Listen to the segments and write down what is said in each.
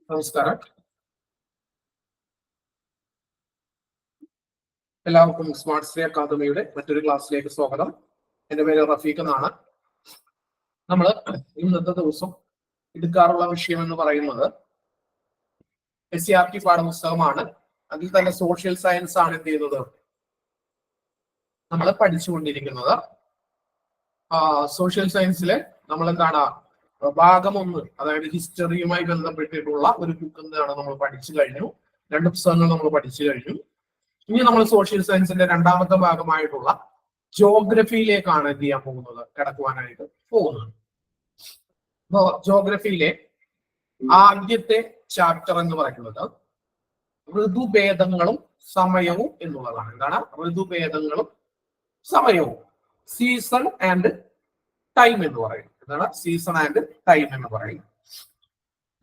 നമസ്കാരം. എല്ലാവർക്കും smart stay അക്കാദമിയുടെ മറ്റൊരു ക്ലാസ്സിലേക്ക് സ്വാഗതം. എൻ്റെ പേര് റഫീഖ് എന്നാണ്. നമ്മൾ ഇന്നത്തെ ദിവസം എടുക്കാറുള്ള വിഷയം എന്ന് പറയുന്നത് SCERT പാഠപുസ്തകമാണ്. അതിൽ തന്നെ സോഷ്യൽ സയൻസ് ആണ് എന്ത് ചെയ്യുന്നത്, നമ്മൾ പഠിച്ചുകൊണ്ടിരിക്കുന്നത്. സോഷ്യൽ സയൻസിലെ നമ്മൾ എന്താണ് ഭാഗം 1, അതായത് ഹിസ്റ്ററിയുമായി ബന്ധപ്പെട്ടിട്ടുള്ള ഒരു ബുക്ക് എന്താണ് നമ്മൾ പഠിച്ചു കഴിഞ്ഞു. 2 പുസ്തകങ്ങൾ നമ്മൾ പഠിച്ചു കഴിഞ്ഞു. ഇനി നമ്മൾ സോഷ്യൽ സയൻസിന്റെ രണ്ടാമത്തെ ഭാഗമായിട്ടുള്ള ജോഗ്രഫിയിലേക്കാണ് എന്ത് ചെയ്യാൻ പോകുന്നത്, കിടക്കുവാനായിട്ട് പോകുന്നത്. അപ്പോ ജോഗ്രഫിയിലെ ആദ്യത്തെ ചാപ്റ്റർ എന്ന് പറയുന്നത് ഋതുഭേദങ്ങളും സമയവും എന്നുള്ളതാണ്. എന്താണ് ഋതുഭേദങ്ങളും സമയവും, സീസൺ ആൻഡ് ടൈം എന്ന് പറയും. എന്താണ് സീസൺ ആൻഡ് ടൈം എന്ന് പറയും.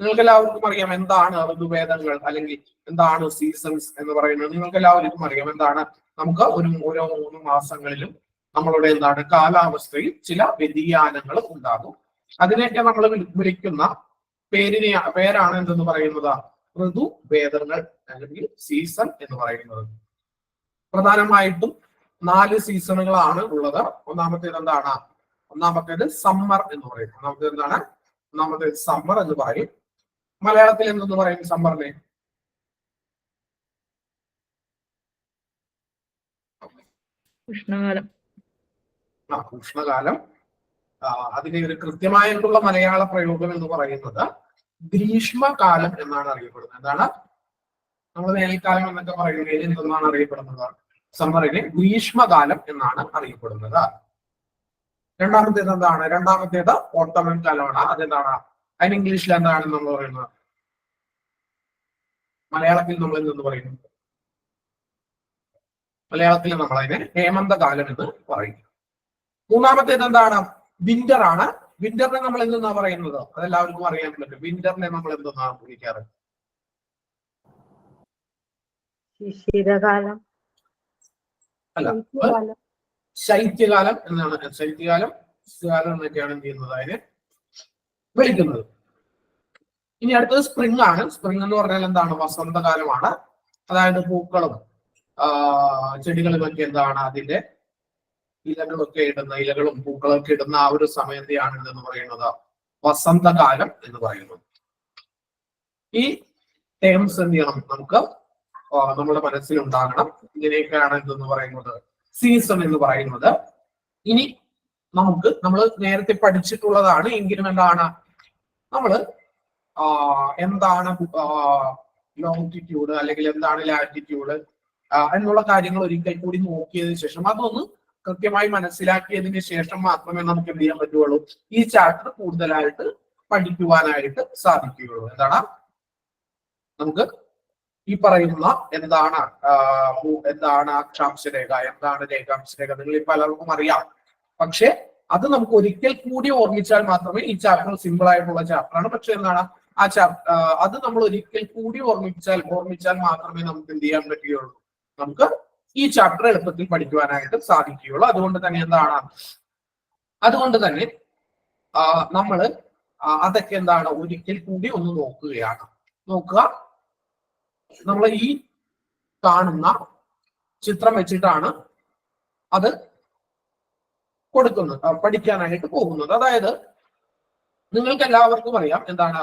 നിങ്ങൾക്ക് എല്ലാവർക്കും അറിയാം എന്താണ് ഋതുഭേദങ്ങൾ അല്ലെങ്കിൽ എന്താണ് സീസൺസ് എന്ന് പറയുന്നത്. നിങ്ങൾക്ക് എല്ലാവർക്കും അറിയാം എന്താണ്, നമുക്ക് ഓരോ 3 മാസങ്ങളിലും നമ്മളുടെ എന്താണ് കാലാവസ്ഥയിൽ ചില വ്യതിയാനങ്ങൾ ഉണ്ടാകും. അതിനെയൊക്കെ നമ്മൾ വിളിക്കുന്ന പേരാണ് എന്തെന്ന് പറയുന്നത്, ഋതുഭേദങ്ങൾ അല്ലെങ്കിൽ സീസൺ എന്ന് പറയുന്നത്. പ്രധാനമായിട്ടും 4 സീസണുകളാണ് ഉള്ളത്. ഒന്നാമത്തേത് എന്താണ്, ഒന്നാമത്തേത് സമ്മർ എന്ന് പറയും. ഒന്നാമത്തേത് സമ്മർ എന്ന് പറയും. മലയാളത്തിൽ എന്തെന്ന് പറയും സമ്മറിനെ? ഉഷ്ണകാലം. ഉഷ്ണകാലം. അതിന്റെ ഒരു കൃത്യമായിട്ടുള്ള മലയാള പ്രയോഗം എന്ന് പറയുന്നത് ഗ്രീഷ്മകാലം എന്നാണ് അറിയപ്പെടുന്നത്. എന്താണ്, നമ്മൾ വേനൽക്കാലം എന്നൊക്കെ പറയുന്നതിന് എന്തെന്നാണ് അറിയപ്പെടുന്നത്, സമ്മറിനെ ഗ്രീഷ്മകാലം എന്നാണ് അറിയപ്പെടുന്നത്. രണ്ടാമത്തേത് എന്താണ്, രണ്ടാമത്തേത് ഓട്ടമൻ കാലമാണ്. അതെന്താണ്, അതിന് ഇംഗ്ലീഷിൽ എന്താണ് നമ്മൾ പറയുന്നത്, മലയാളത്തിൽ നമ്മൾ എന്തെന്ന് പറയുന്നു, മലയാളത്തിൽ നമ്മൾ അതിനെ ഹേമന്തകാലം എന്ന് പറയും. മൂന്നാമത്തേത് എന്താണ്, വിന്റർ ആണ്. വിന്ററിനെ നമ്മൾ എന്തെന്നാ പറയുന്നത്, അതെല്ലാവർക്കും അറിയാൻ പറ്റും. വിന്ററിനെ നമ്മൾ എന്തെന്നാ വിളിക്കാറ്? ശീതകാലം അല്ല, ശൈത്യകാലം എന്നാണ്. ശൈത്യകാലം എന്നൊക്കെയാണ് എന്ത് ചെയ്യുന്നത്, അതിനെ വിളിക്കുന്നത്. ഇനി അടുത്തത് സ്പ്രിംഗ് ആണ്. സ്പ്രിംഗ് എന്ന് പറഞ്ഞാൽ എന്താണ്, വസന്തകാലമാണ്. അതായത് പൂക്കളും ചെടികളും ഒക്കെ എന്താണ്, അതിന്റെ ഇലകളും പൂക്കളൊക്കെ ഇടുന്ന ആ ഒരു സമയത്തെയാണ് എന്തെന്ന് പറയുന്നത്, വസന്തകാലം എന്ന് പറയുന്നത്. ഈ ടേംസ് എന്ത് ചെയ്യണം, നമുക്ക് നമ്മുടെ മനസ്സിലുണ്ടാകണം. ഇങ്ങനെയൊക്കെയാണ് എന്തെന്ന് പറയുന്നത്, സീസൺ എന്ന് പറയുന്നത്. ഇനി നമ്മൾ നേരത്തെ പഠിച്ചിട്ടുള്ളതാണ് എങ്കിലും എന്താണ്, നമ്മള് എന്താണ് ലോങ്ങിറ്റ്യൂഡ് അല്ലെങ്കിൽ എന്താണ് ലാറ്റിറ്റ്യൂഡ് എന്നുള്ള കാര്യങ്ങൾ ഒരിക്കൽ കൂടി നോക്കിയതിനു ശേഷം, അതൊന്ന് കൃത്യമായി മനസ്സിലാക്കിയതിന് ശേഷം മാത്രമേ നമുക്ക് എന്ത് ചെയ്യാൻ പറ്റുള്ളൂ, ഈ ചാപ്റ്റർ കൂടുതലായിട്ട് പഠിക്കുവാനായിട്ട് സാധിക്കുകയുള്ളൂ. എന്താണ്, നമുക്ക് ഈ പറയുന്ന എന്താണ് അക്ഷാംശരേഖ, എന്താണ് രേഖാംശരേഖ, നിങ്ങൾ പലർക്കും അറിയാം. പക്ഷെ അത് നമുക്ക് ഒരിക്കൽ കൂടി ഓർമ്മിച്ചാൽ മാത്രമേ, ഈ ചാപ്റ്റർ സിമ്പിൾ ആയിട്ടുള്ള ചാപ്റ്ററാണ്. പക്ഷെ എന്താണ് അത് നമ്മൾ ഒരിക്കൽ കൂടി ഓർമ്മിച്ചാൽ മാത്രമേ നമുക്ക് എന്ത് ചെയ്യാൻ പറ്റുകയുള്ളൂ, നമുക്ക് ഈ ചാപ്റ്റർ എളുപ്പത്തിൽ പഠിക്കുവാനായിട്ട് സാധിക്കുകയുള്ളൂ. അതുകൊണ്ട് തന്നെ നമ്മൾ അതൊക്കെ എന്താണ് ഒരിക്കൽ കൂടി ഒന്ന് നോക്കുക. നമ്മൾ ഈ കാണുന്ന ചിത്രം വെച്ചിട്ടാണ് അത് പഠിക്കാനായിട്ട് പോകുന്നത്. അതായത് നിങ്ങൾക്ക് എല്ലാവർക്കും അറിയാം എന്താണ്,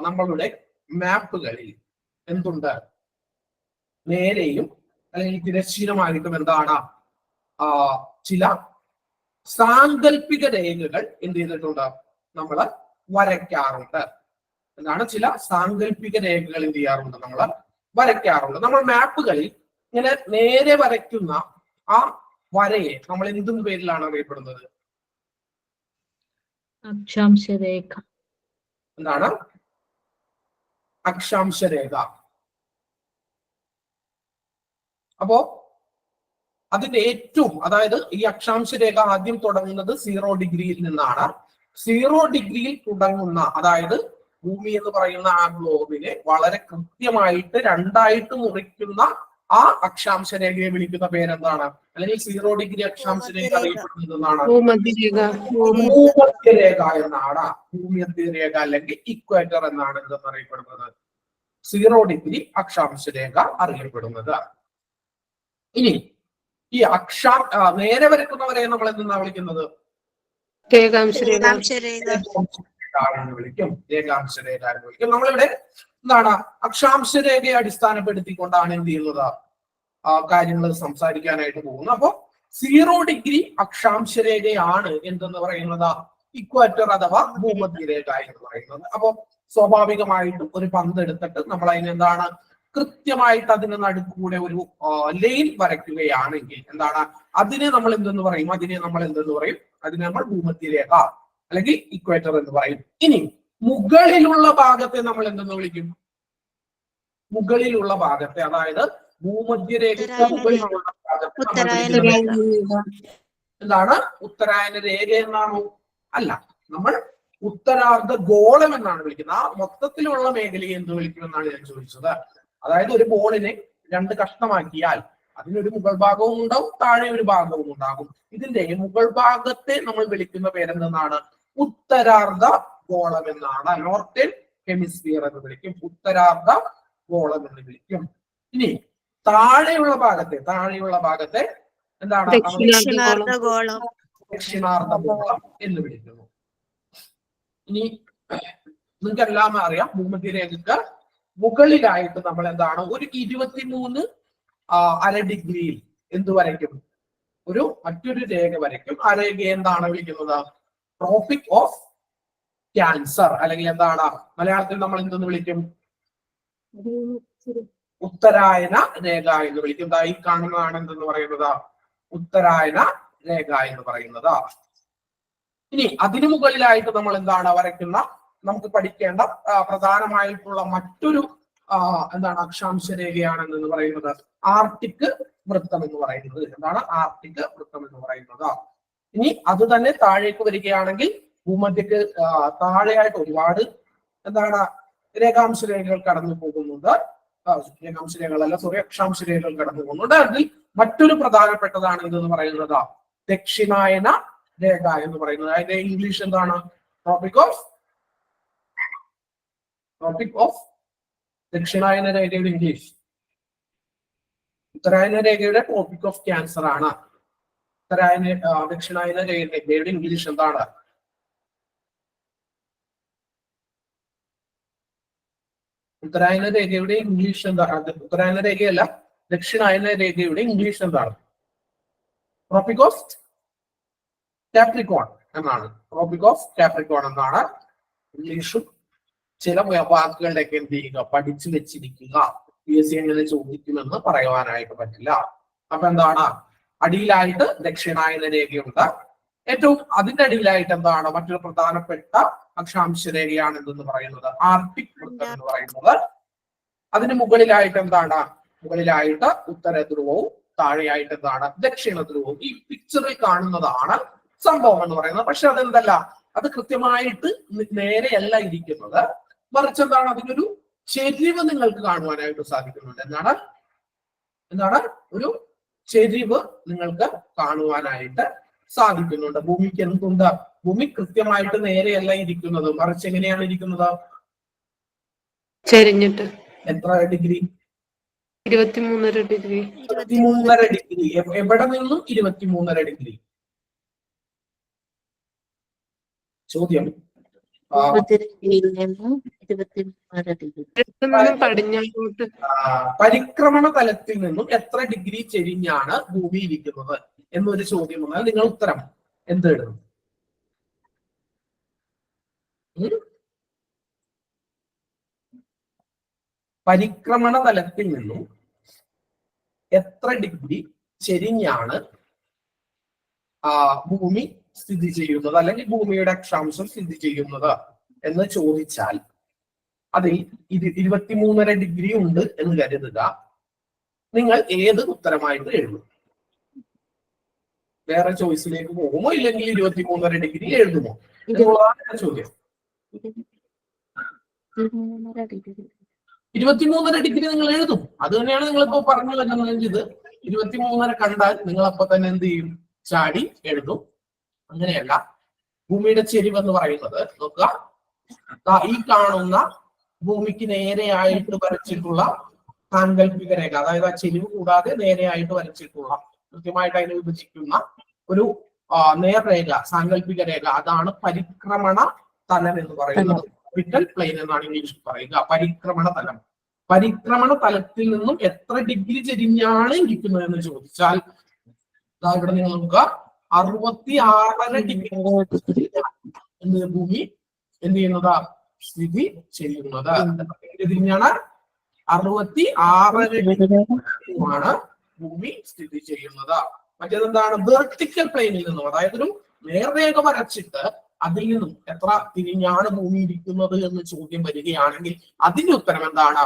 നമ്മളുടെ മാപ്പുകളിൽ എന്തുണ്ട്, നേരെയും അല്ലെങ്കിൽ തിരശ്ചീനമായിട്ടും എന്താണ് ചില സാങ്കല്പിക രേഖകൾ എന്ത് ചെയ്തിട്ടുണ്ട്, നമ്മൾ വരയ്ക്കാറുണ്ട്. എന്താണ്, ചില സാങ്കല്പിക രേഖകൾ എന്ത് ചെയ്യാറുണ്ട്, നമ്മൾ വരയ്ക്കാറുണ്ട്. നമ്മൾ മാപ്പുകളിൽ ഇങ്ങനെ നേരെ വരയ്ക്കുന്ന ആ വരയെ നമ്മൾ എന്തും പേരിലാണ് അറിയപ്പെടുന്നത്, അക്ഷാംശരേഖ. എന്താണ്, അക്ഷാംശരേഖ. അപ്പോ അതിന്റെ അതായത് ഈ അക്ഷാംശരേഖ ആദ്യം തുടങ്ങുന്നത് 0 ഡിഗ്രിയിൽ നിന്നാണ്. 0 ഡിഗ്രിയിൽ തുടങ്ങുന്ന, അതായത് ഭൂമി എന്ന് പറയുന്ന ആ ഗ്ലോബിനെ വളരെ കൃത്യമായിട്ട് 2ആയിട്ട് മുറിക്കുന്ന ആ അക്ഷാംശ രേഖയെ വിളിക്കുന്ന പേരെന്താണ്? അല്ലെങ്കിൽ 0 ഡിഗ്രി അക്ഷാംശ രേഖ അറിയപ്പെടുന്നത് എന്താണ്? ഭൂമധ്യരേഖ എന്നാണ്. ഭൂമധ്യരേഖ അല്ലെങ്കിൽ ഇക്വേറ്റർ എന്നാണ് എന്തെന്ന് അറിയപ്പെടുന്നത്? 0 ഡിഗ്രി അക്ഷാംശ രേഖ അറിയപ്പെടുന്നത്. ഇനി ഈ നേരെ വരയ്ക്കുന്നവരെ നമ്മൾ എന്തെന്നാ വിളിക്കുന്നത്? രേഖാംശ രേഖ എന്ന് വിളിക്കും. രേഖാംശ രേഖ എന്ന് വിളിക്കും. നമ്മളിവിടെ എന്താണ് അക്ഷാംശ രേഖയെ അടിസ്ഥാനപ്പെടുത്തിക്കൊണ്ടാണ് എന്ത് ചെയ്യുന്നത് കാര്യങ്ങൾ സംസാരിക്കാനായിട്ട് പോകുന്നത്. അപ്പൊ 0 ഡിഗ്രി അക്ഷാംശ രേഖയാണ് എന്തെന്ന് പറയുന്നത്? ഇക്വേറ്റർ അഥവാ ഭൂമധ്യരേഖ എന്ന് പറയുന്നത്. അപ്പൊ സ്വാഭാവികമായിട്ടും ഒരു പന്ത് എടുത്തിട്ട് നമ്മൾ അതിനെന്താണ് കൃത്യമായിട്ട് അതിന് നടുക്കൂടെ ഒരു ലൈൻ വരയ്ക്കുകയാണെങ്കിൽ എന്താണ് അതിനെ നമ്മൾ എന്തെന്ന് പറയും? അതിനെ നമ്മൾ ഭൂമധ്യരേഖ അല്ലെങ്കിൽ ഇക്വേറ്റർ എന്ന് പറയും. ഇനി മുകളിലുള്ള ഭാഗത്തെ നമ്മൾ എന്തെന്ന് വിളിക്കും? മുകളിലുള്ള ഭാഗത്തെ, അതായത് ഭൂമധ്യരേഖയ്ക്ക് മുകളിലുള്ള ഭാഗത്തെ എന്താണ്? ഉത്തരായന രേഖ എന്നാണോ? അല്ല, നമ്മൾ ഉത്തരാർദ്ധ ഗോളം എന്നാണ് വിളിക്കുന്നത്. ആ മൊത്തത്തിലുള്ള മേഖലയെ എന്ത് വിളിക്കുമെന്നാണ് ഞാൻ ചോദിച്ചത്. അതായത് ഒരു ബോളിനെ 2 കഷ്ണമാക്കിയാൽ അതിനൊരു മുകൾ ഭാഗവും ഉണ്ടാവും, താഴെ ഒരു ഭാഗവും ഉണ്ടാകും. ഇതിന്റെ മുകൾ ഭാഗത്തെ നമ്മൾ വിളിക്കുന്ന പേരെന്താണ്? ഉത്തരാർദ്ധ ഗോളം എന്നാണ്. നോർത്തേൺ ഹെമിസ്ഫിയർ എന്ന് വിളിക്കും, ഉത്തരാർദ്ധ ഗോളം എന്ന് വിളിക്കും. ഇനി താഴെയുള്ള ഭാഗത്തെ എന്താണ്? ദക്ഷിണാർദ്ധ ഗോളം എന്ന് വിളിക്കുന്നു. ഇനി നിങ്ങൾക്ക് എല്ലാം അറിയാം, ഭൂമധ്യരേഖയ്ക്ക് മുകളിലായിട്ട് നമ്മൾ എന്താണ് ഒരു 23 അര ഡിഗ്രിയിൽ എന്ത് വരയ്ക്കും? മറ്റൊരു രേഖ വരയ്ക്കും. ആ രേഖയെ എന്താണ് വിളിക്കുന്നത്? ട്രോപ്പിക് ഓഫ് ക്യാൻസർ, അല്ലെങ്കിൽ എന്താണ് മലയാളത്തിൽ നമ്മൾ എന്തെന്ന് വിളിക്കും? ഉത്തരായന രേഖ എന്ന് വിളിക്കും. ഈ കാണുന്നതാണ് എന്തെന്ന് പറയുന്നത്? ഉത്തരായന രേഖ എന്ന് പറയുന്നത്. ഇനി അതിനു മുകളിലായിട്ട് നമ്മൾ എന്താണ് വരയ്ക്കുന്ന, നമുക്ക് പഠിക്കേണ്ട പ്രധാനമായിട്ടുള്ള മറ്റൊരു അക്ഷാംശ രേഖയാണെന്ന് പറയുന്നത് ആർട്ടിക് വൃത്തം എന്ന് പറയുന്നത്. എന്താണ് ആർട്ടിക് വൃത്തം എന്ന് പറയുന്നത്? ഇനി അത് തന്നെ താഴേക്ക് വരികയാണെങ്കിൽ ഭൂമധ്യക്ക് താഴെയായിട്ട് ഒരുപാട് രേഖാംശ രേഖകൾ കടന്നു പോകുന്നുണ്ട്. അക്ഷാംശ രേഖകൾ കടന്നു പോകുന്നുണ്ട്. അതിൽ മറ്റൊരു പ്രധാനപ്പെട്ടതാണ് ഇതെന്ന് പറയുന്നത് ദക്ഷിണായന രേഖ എന്ന് പറയുന്നത്. അതിന്റെ ഇംഗ്ലീഷ് എന്താണ്? ട്രോപ്പിക് ഓഫ് ദക്ഷിണായന രേഖയുടെ ഇംഗ്ലീഷ്. ഉത്തരായന രേഖയുടെ ട്രോപ്പിക് ഓഫ് ക്യാൻസർ ആണ്. ദക്ഷിണായന രേഖയുടെ ഇംഗ്ലീഷ് എന്താണ്? ഉത്തരായന രേഖയുടെ ഇംഗ്ലീഷ് എന്താണ്? ഉത്തരായന രേഖയല്ല, ദക്ഷിണായന രേഖയുടെ ഇംഗ്ലീഷ് എന്താണ്? ട്രോപ്പിക് ഓഫ് കാപ്രിക്കോൺ എന്നാണ്. ട്രോപ്പിക് ഓഫ് കാപ്രിക്കോൺ എന്നാണ് ഇംഗ്ലീഷും. ചില വാക്കുകളുടെയൊക്കെ എന്ത് ചെയ്യുക, പഠിച്ചു വെച്ചിരിക്കുക. PSC എങ്ങനെ ചോദിക്കുമെന്ന് പറയുവാനായിട്ട് പറ്റില്ല. അപ്പൊ എന്താണ്? അടിയിലായിട്ട് ദക്ഷിണായന രേഖയുണ്ട്. അതിന്റെ അടിയിലായിട്ട് എന്താണ് മറ്റൊരു പ്രധാനപ്പെട്ട അക്ഷാംശ രേഖയാണ് എന്തെന്ന് പറയുന്നത് ആർട്ടിക് വൃത്തം എന്ന് പറയുന്നത്. അതിന് മുകളിലായിട്ട് എന്താണ്? മുകളിലായിട്ട് ഉത്തര ധ്രുവവും താഴെയായിട്ട് എന്താണ്? ദക്ഷിണ ധ്രുവവും. ഈ പിക്ചറിൽ കാണുന്നതാണ് സംഭവം എന്ന് പറയുന്നത്. പക്ഷെ അതെന്തല്ല, അത് കൃത്യമായിട്ട് നേരെയല്ല ഇരിക്കുന്നത്. മറിച്ച് എന്താണ്? അതിനൊരു ചെരിവ് നിങ്ങൾക്ക് കാണുവാനായിട്ട് സാധിക്കുന്നുണ്ട്. എന്താണ് ഒരു ചെരിവ് നിങ്ങൾക്ക് കാണുവാനായിട്ട് സാധിക്കുന്നുണ്ട്. ഭൂമിക്ക് എന്തുണ്ട്? ഭൂമി കൃത്യമായിട്ട് നേരെയല്ല ഇരിക്കുന്നത്, മറിച്ച് എങ്ങനെയാണ് ഇരിക്കുന്നത്? ചെരിഞ്ഞിട്ട്. എത്ര ഡിഗ്രി? 23.5 ഡിഗ്രി. 23.5 ഡിഗ്രി. എവിടെ നിന്നും 23.5 ഡിഗ്രി? ചോദ്യം. പരിക്രമണ തലത്തിൽ നിന്നും എത്ര ഡിഗ്രി ചെരിഞ്ഞാണ് ഭൂമി ഇരിക്കുന്നത് എന്നൊരു ചോദ്യം വന്നാൽ നിങ്ങൾ ഉത്തരം എന്തെഴുതും? പരിക്രമണ തലത്തിൽ നിന്നും എത്ര ഡിഗ്രി ചെരിഞ്ഞാണ് ഭൂമി സ്ഥിതി ചെയ്യുന്നത്, അല്ലെങ്കിൽ ഭൂമിയുടെ അക്ഷാംശം സ്ഥിതി ചെയ്യുന്നത് എന്ന് ചോദിച്ചാൽ അതിൽ 23.5 ഡിഗ്രി ഉണ്ട് എന്ന് കരുതുക. നിങ്ങൾ ഏത് ഉത്തരമായിട്ട് എഴുതും? വേറെ ചോയ്സിലേക്ക് പോകുമോ, ഇല്ലെങ്കിൽ 23.5 ഡിഗ്രി എഴുതുമോ എന്നുള്ളതാണ് ചോദ്യം. 23.5 ഡിഗ്രി നിങ്ങൾ എഴുതും. അത് തന്നെയാണ് നിങ്ങളിപ്പോ പറഞ്ഞു വരുന്നത്. ഇത് 23.5 കണ്ടാൽ നിങ്ങൾ അപ്പൊ തന്നെ എന്ത് ചെയ്യും? ചാടി എഴുതും. അങ്ങനെയല്ല. ഭൂമിയുടെ ചെരിവ് എന്ന് പറയുന്നത് നോക്കുക, ഈ കാണുന്ന ഭൂമിക്ക് നേരെയായിട്ട് വരച്ചിട്ടുള്ള സാങ്കല്പിക രേഖ, അതായത് ആ ചെരിവ് കൂടാതെ നേരെയായിട്ട് വരച്ചിട്ടുള്ള കൃത്യമായിട്ട് അതിനെ വിഭജിക്കുന്ന ഒരു നേർരേഖ, സാങ്കല്പിക രേഖ, അതാണ് പരിക്രമണ തലം എന്ന് പറയുന്നത്. ഓർബിറ്റൽ പ്ലെയിൻ എന്നാണ് ഇംഗ്ലീഷിൽ പറയുക. പരിക്രമണ തലം. പരിക്രമണ തലത്തിൽ നിന്നും എത്ര ഡിഗ്രി ചെരിഞ്ഞാണ് ഇരിക്കുന്നത് എന്ന് ചോദിച്ചാൽ ഇവിടെ നിങ്ങൾ നോക്കുക, 66.5 ഡിഗ്രി ഭൂമി എന്ത് ചെയ്യുന്നതാ? സ്ഥിതി ചെയ്യുന്നത്. തിരിഞ്ഞാണ് 66.5 ഡിഗ്രിയാണ് ഭൂമി സ്ഥിതി ചെയ്യുന്നത്. മറ്റേതെന്താണ്? വെർട്ടിക്കൽ പ്ലെയിനിൽ നിന്നും, അതായത് ഒരു നേർരേഖ വരച്ചിട്ട് അതിൽ നിന്നും എത്ര തിരിഞ്ഞാണ് ഭൂമി ഇരിക്കുന്നത് എന്ന് ചോദ്യം വരികയാണെങ്കിൽ അതിന്റെ ഉത്തരം എന്താണ്?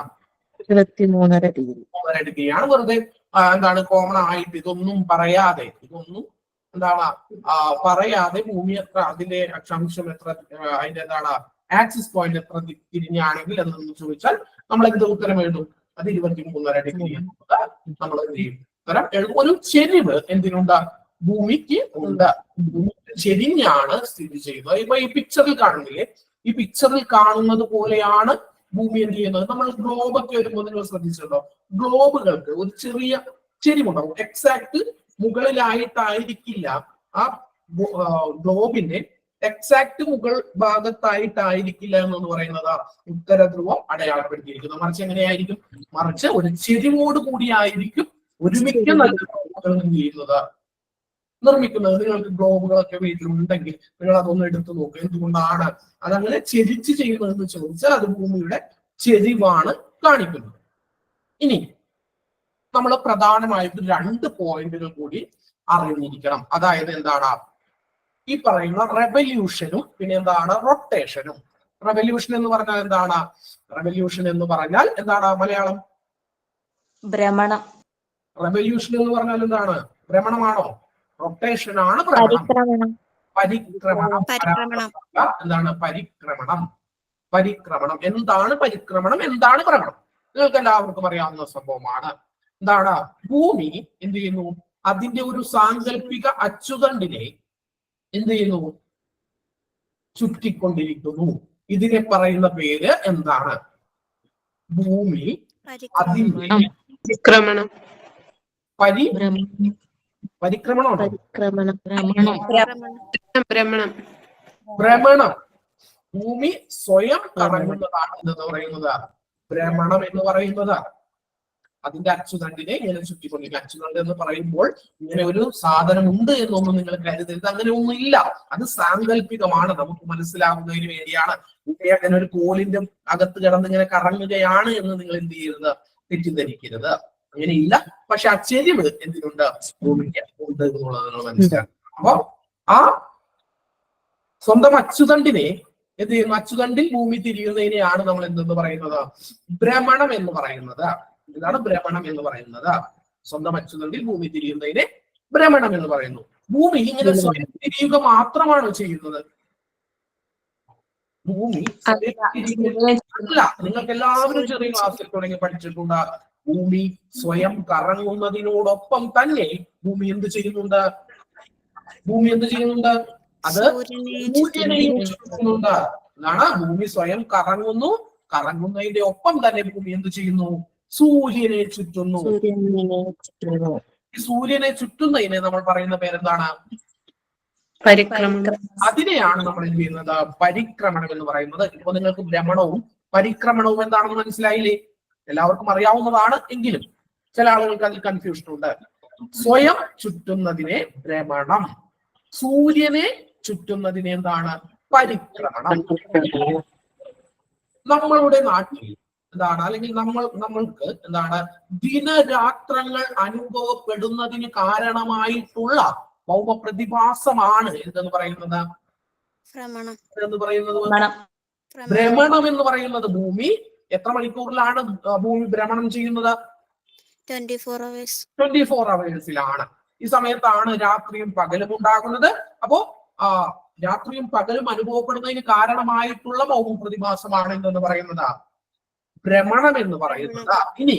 23.5 ഡിഗ്രിയാണ്. വെറുതെ എന്താണ് കോമൺ ആയിട്ട് ഇതൊന്നും പറയാതെ, എന്താണ് പറയാതെ ഭൂമി എത്ര, അതിന്റെ അക്ഷാംശം എത്ര, അതിന്റെ എന്താണ് ആക്സിസ് പോയിന്റ് എത്ര തിരിഞ്ഞാണെങ്കിൽ എന്നൊന്ന് ചോദിച്ചാൽ നമ്മൾ എന്ത് ഉത്തരം എഴുതും? അത് 23.5 ഡിഗ്രി നമ്മൾ എന്ത് ചെയ്യും? ഉത്തരം എഴുതും. ഒരു ചെരിവ് എന്തിനുണ്ട്? ഭൂമിക്ക് ഉണ്ട്. ചെരിഞ്ഞാണ് സ്ഥിതി ചെയ്യുന്നത്. ഇപ്പൊ ഈ പിക്ചറിൽ കാണുന്നില്ലേ? ഈ പിക്ചറിൽ കാണുന്നത് പോലെയാണ് ഭൂമി എന്ത് ചെയ്യുന്നത്. നമ്മൾ ഗ്ലോബൊക്കെ വരുമ്പോൾ നിങ്ങൾ ശ്രദ്ധിച്ചിട്ടുണ്ടോ? ഗ്ലോബുകൾക്ക് ഒരു ചെറിയ ചെരിവുണ്ടാവും. എക്സാക്ട് മുകളിലായിട്ടായിരിക്കില്ല ആ ഗ്ലോബിന്റെ എക്സാക്ട് മുകൾ ഭാഗത്തായിട്ടായിരിക്കില്ല എന്ന് പറയുന്നത് ഉത്തരധ്രുവം അടയാളപ്പെടുത്തിയിരിക്കുന്നത്. മറിച്ച് എങ്ങനെയായിരിക്കും? മറിച്ച് ഒരു ചെരിവോട് കൂടിയായിരിക്കും ഒരുമിക്ക ചെയ്യുന്നത്, നിർമ്മിക്കുന്നത്. നിങ്ങൾക്ക് ഗ്ലോബുകളൊക്കെ വീട്ടിലുണ്ടെങ്കിൽ നിങ്ങൾ അതൊന്ന് എടുത്തു നോക്കുക. എന്തുകൊണ്ടാണ് അതങ്ങനെ ചെരിച്ച് ചെയ്യുന്നതെന്ന് ചോദിച്ചാൽ അത് ഭൂമിയുടെ ചെരിവാണ് കാണിക്കുന്നത്. ഇനി നമ്മൾ പ്രധാനമായിട്ട് 2 പോയിന്റുകൾ കൂടി അറിഞ്ഞിരിക്കണം. അതായത് എന്താണ്? ഈ പറയുന്ന റെവല്യൂഷനും പിന്നെ എന്താണ് റൊട്ടേഷനും. റെവല്യൂഷൻ എന്ന് പറഞ്ഞാൽ എന്താണ്? റെവല്യൂഷൻ എന്ന് പറഞ്ഞാൽ എന്താണ് മലയാളം? ഭ്രമണം. റെവല്യൂഷൻ എന്ന് പറഞ്ഞാൽ എന്താണ്? ഭ്രമണമാണോ? റൊട്ടേഷൻ ആണ് ഭ്രമണം. പരിക്രമണം. എന്താണ് പരിക്രമണം? പരിക്രമണം എന്താണ്? പരിക്രമണം എന്താണ് ഭ്രമണം? നിങ്ങൾക്ക് എല്ലാവർക്കും അറിയാവുന്ന സംഭവമാണ്. എന്താണ്? ഭൂമി എന്ത് ചെയ്യുന്നു? അതിന്റെ ഒരു സാങ്കല്പിക അച്ചുതണ്ടിനെ എന്ത് ചെയ്യുന്നു? ചുറ്റിക്കൊണ്ടിരിക്കുന്നു. ഇതിനെ പറയുന്ന പേര് എന്താണ്? ഭൂമി അതിന്റെ പരിക്രമണം. ഭ്രമണം. ഭൂമി സ്വയം കറങ്ങുന്നതാണ് എന്ന് പറയുന്നത് ഭ്രമണം എന്ന് പറയുന്നത്. അതിന്റെ അച്ചുതണ്ടിനെ ഇങ്ങനെ ചുറ്റിക്കൊണ്ടിരിക്കും. അച്ചുതണ്ട് എന്ന് പറയുമ്പോൾ ഇങ്ങനെ ഒരു സാധനം ഉണ്ട് എന്നൊന്നും നിങ്ങൾ കരുതരുത്. അങ്ങനെ ഒന്നും ഇല്ല. അത് സാങ്കല്പികമാണ്, നമുക്ക് മനസ്സിലാവുന്നതിന് വേണ്ടിയാണ്. അങ്ങനെ ഒരു കോലിന്റെ അകത്ത് കിടന്ന് ഇങ്ങനെ കറങ്ങുകയാണ് എന്ന് നിങ്ങൾ എന്ത് ചെയ്യരുത്? തെറ്റിദ്ധരിക്കരുത്. അങ്ങനെയില്ല. പക്ഷെ ആ ചെരിവ് എന്തിനുണ്ട്? ഭൂമിക്ക് ഉണ്ട് എന്നുള്ളത് നിങ്ങൾ മനസ്സിലാക്കണം. അപ്പൊ ആ സ്വന്തം അച്ചുതണ്ടിനെ എന്ത് ചെയ്യുന്നു? അച്ചുതണ്ടിൽ ഭൂമി തിരിയുന്നതിനെയാണ് നമ്മൾ എന്തെന്ന് പറയുന്നത്? ഭ്രമണം എന്ന് പറയുന്നത്. ഇതാണ് ഭ്രമണം എന്ന് പറയുന്നത്. സ്വന്തം അച്ചുതണ്ടിൽ ഭൂമി തിരിയുന്നതിനെ ഭ്രമണം എന്ന് പറയുന്നു. ഭൂമി ഇങ്ങനെ സ്വയം തിരിയുക മാത്രമാണോ ചെയ്യുന്നത്? ഭൂമി അല്ല. നിങ്ങൾക്ക് എല്ലാവരും ചെറിയ ക്ലാസ്സിൽ തുടങ്ങി പഠിച്ചിട്ടുണ്ട്. ഭൂമി സ്വയം കറങ്ങുന്നതിനോടൊപ്പം തന്നെ ഭൂമി എന്ത് ചെയ്യുന്നുണ്ട്? ഭൂമി എന്ത് ചെയ്യുന്നുണ്ട്? അത് സൂര്യനെയും ചുറ്റുന്നുണ്ട്. എന്നാണ് ഭൂമി സ്വയം കറങ്ങുന്നു. കറങ്ങുന്നതിന്റെ ഒപ്പം തന്നെ ഭൂമി എന്ത് ചെയ്യുന്നു? സൂര്യനെ ചുറ്റുന്നു. സൂര്യനെ ചുറ്റുന്നതിനെ നമ്മൾ പറയുന്ന പേരെന്താണ്? പരിക്രമണം. അതിനെയാണ് നമ്മൾ എന്ത് ചെയ്യുന്നത്? പരിക്രമണം എന്ന് പറയുന്നത്. ഇപ്പൊ നിങ്ങൾക്ക് ഭ്രമണവും പരിക്രമണവും എന്താണെന്ന് മനസ്സിലായില്ലേ? എല്ലാവർക്കും അറിയാവുന്നതാണ്. എങ്കിലും ചില ആളുകൾക്ക് അതിൽ കൺഫ്യൂഷൻ ഉണ്ട്. സ്വയം ചുറ്റുന്നതിനെ ഭ്രമണം, സൂര്യനെ ചുറ്റുന്നതിനെ എന്താണ്? പരിക്രമണം. നമ്മളുടെ നാട്ടിൽ എന്താണ്, അല്ലെങ്കിൽ നമ്മൾക്ക് എന്താണ് ദിനരാത്രങ്ങൾ അനുഭവപ്പെടുന്നതിന് കാരണമായിട്ടുള്ള ഭൗമ പ്രതിഭാസമാണ് എന്തെന്ന് പറയുന്നത്? എന്ന് പറയുന്നത് ഭ്രമണം എന്ന് പറയുന്നത്. ഭൂമി എത്ര മണിക്കൂറിലാണ് ഭൂമി ഭ്രമണം ചെയ്യുന്നത്? 24 അവേഴ്സിലാണ്. ഈ സമയത്താണ് രാത്രിയും പകലും ഉണ്ടാകുന്നത്. അപ്പോ രാത്രിയും പകലും അനുഭവപ്പെടുന്നതിന് കാരണമായിട്ടുള്ള ഭൗമ പ്രതിഭാസമാണ് എന്തെന്ന് പറയുന്നത് ഭ്രമണം എന്ന് പറയുന്നത്. ഇനി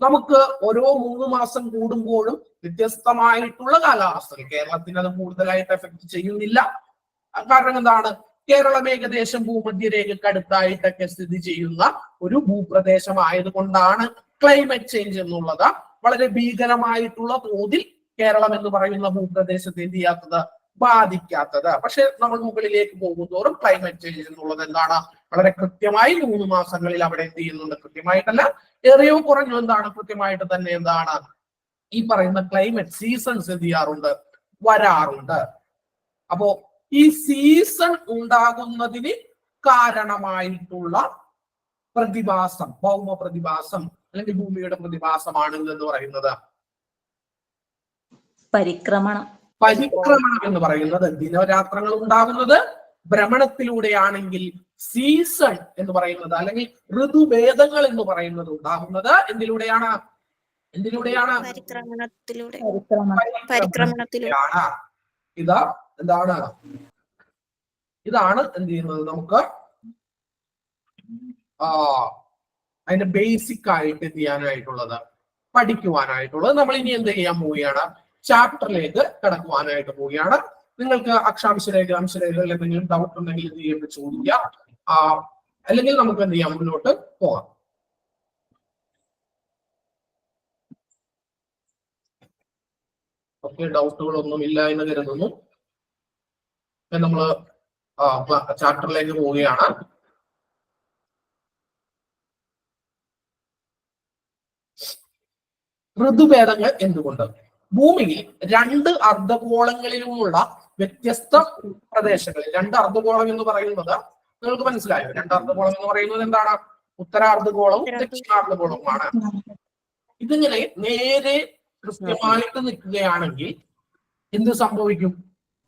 നമുക്ക് ഓരോ 3 മാസം കൂടുമ്പോഴും വ്യത്യസ്തമായിട്ടുള്ള കാലാവസ്ഥകൾ, കേരളത്തിന് അത് കൂടുതലായിട്ട് എഫക്ട് ചെയ്യുന്നില്ല. കാരണം എന്താണ്? കേരളം ഏകദേശം ഭൂമധ്യരേഖയ്ക്ക് അടുത്തായിട്ടൊക്കെ സ്ഥിതി ചെയ്യുന്ന ഒരു ഭൂപ്രദേശം ആയതുകൊണ്ടാണ് ക്ലൈമറ്റ് ചേഞ്ച് എന്നുള്ളത് വളരെ ഭീകരമായിട്ടുള്ള തോതിൽ കേരളം എന്ന് പറയുന്ന ഭൂപ്രദേശത്തെ എന്ത് ചെയ്യാത്തത്, ബാധിക്കാത്തത്. പക്ഷെ നമ്മൾ മുകളിലേക്ക് പോകുന്തോറും ക്ലൈമറ്റ് ചേഞ്ച് എന്നുള്ളത് എന്താണ്, വളരെ കൃത്യമായി 3 മാസങ്ങളിൽ അവിടെ എന്ത് ചെയ്യുന്നുണ്ട്, കൃത്യമായിട്ടല്ല ഏറെയോ കുറഞ്ഞു എന്താണ്, കൃത്യമായിട്ട് തന്നെ എന്താണ് ഈ പറയുന്ന ക്ലൈമറ്റ് സീസൺസ് എന്ത് ചെയ്യാറുണ്ട്, വരാറുണ്ട്. അപ്പോ ഈ സീസൺ ഉണ്ടാകുന്നതിന് കാരണമായിട്ടുള്ള പ്രതിഭാസം, ഭൗമ പ്രതിഭാസം അല്ലെങ്കിൽ ഭൂമിയുടെ പ്രതിഭാസമാണ് എന്ന് പറയുന്നത് പരിക്രമണം. പരിക്രമണം എന്ന് പറയുന്നത് ദിനരാത്രങ്ങൾ ഉണ്ടാകുന്നത് ഭ്രമണത്തിലൂടെയാണെങ്കിൽ സീസൺ എന്ന് പറയുന്നത് അല്ലെങ്കിൽ ഋതുഭേദങ്ങൾ എന്ന് പറയുന്നത് ഉണ്ടാകുന്നത് എന്തിലൂടെയാണ്? പരിക്രമണത്തിലൂടെയാണ്. ഇതാണ് എന്ത് ചെയ്യുന്നത്, നമുക്ക് അതിന്റെ ബേസിക് ആയിട്ട് എന്ത് ചെയ്യാനായിട്ടുള്ളത്, പഠിക്കുവാനായിട്ടുള്ളത്. നമ്മൾ ഇനി എന്ത് ചെയ്യാൻ പോവുകയാണ്, ചാപ്റ്ററിലേക്ക് കടക്കുവാനായിട്ട് പോവുകയാണ്. നിങ്ങൾക്ക് അംശരേഖകളിൽ എന്തെങ്കിലും ഡൗട്ട് ഉണ്ടെങ്കിൽ എന്ത് ചെയ്യുമ്പോൾ ചോദിക്കാം, അല്ലെങ്കിൽ നമുക്ക് എന്ത് ചെയ്യാം, മുന്നോട്ട് പോകാം. ഓക്കെ, ഡൗട്ടുകളൊന്നും ഇല്ല എന്ന് കരുതുന്നു. നമ്മള് ചാപ്റ്ററിലേക്ക് പോവുകയാണ്. ഋതുഭേദങ്ങൾ എന്തുകൊണ്ട്? ഭൂമിയിൽ 2 അർദ്ധഗോളങ്ങളിലുമുള്ള വ്യത്യസ്ത പ്രദേശങ്ങളിൽ, 2 അർദ്ധഗോളം എന്ന് പറയുന്നത് നിങ്ങൾക്ക് മനസ്സിലായോ? 2 അർദ്ധഗോളം എന്ന് പറയുന്നത് എന്താണ്? ഉത്തരാർദ്ധഗോളവും ദക്ഷിണാർദ്ധഗോളവുമാണ്. ഇതിങ്ങനെ നേരെ കൃത്യമായിട്ട് നിൽക്കുകയാണെങ്കിൽ എന്ത് സംഭവിക്കും?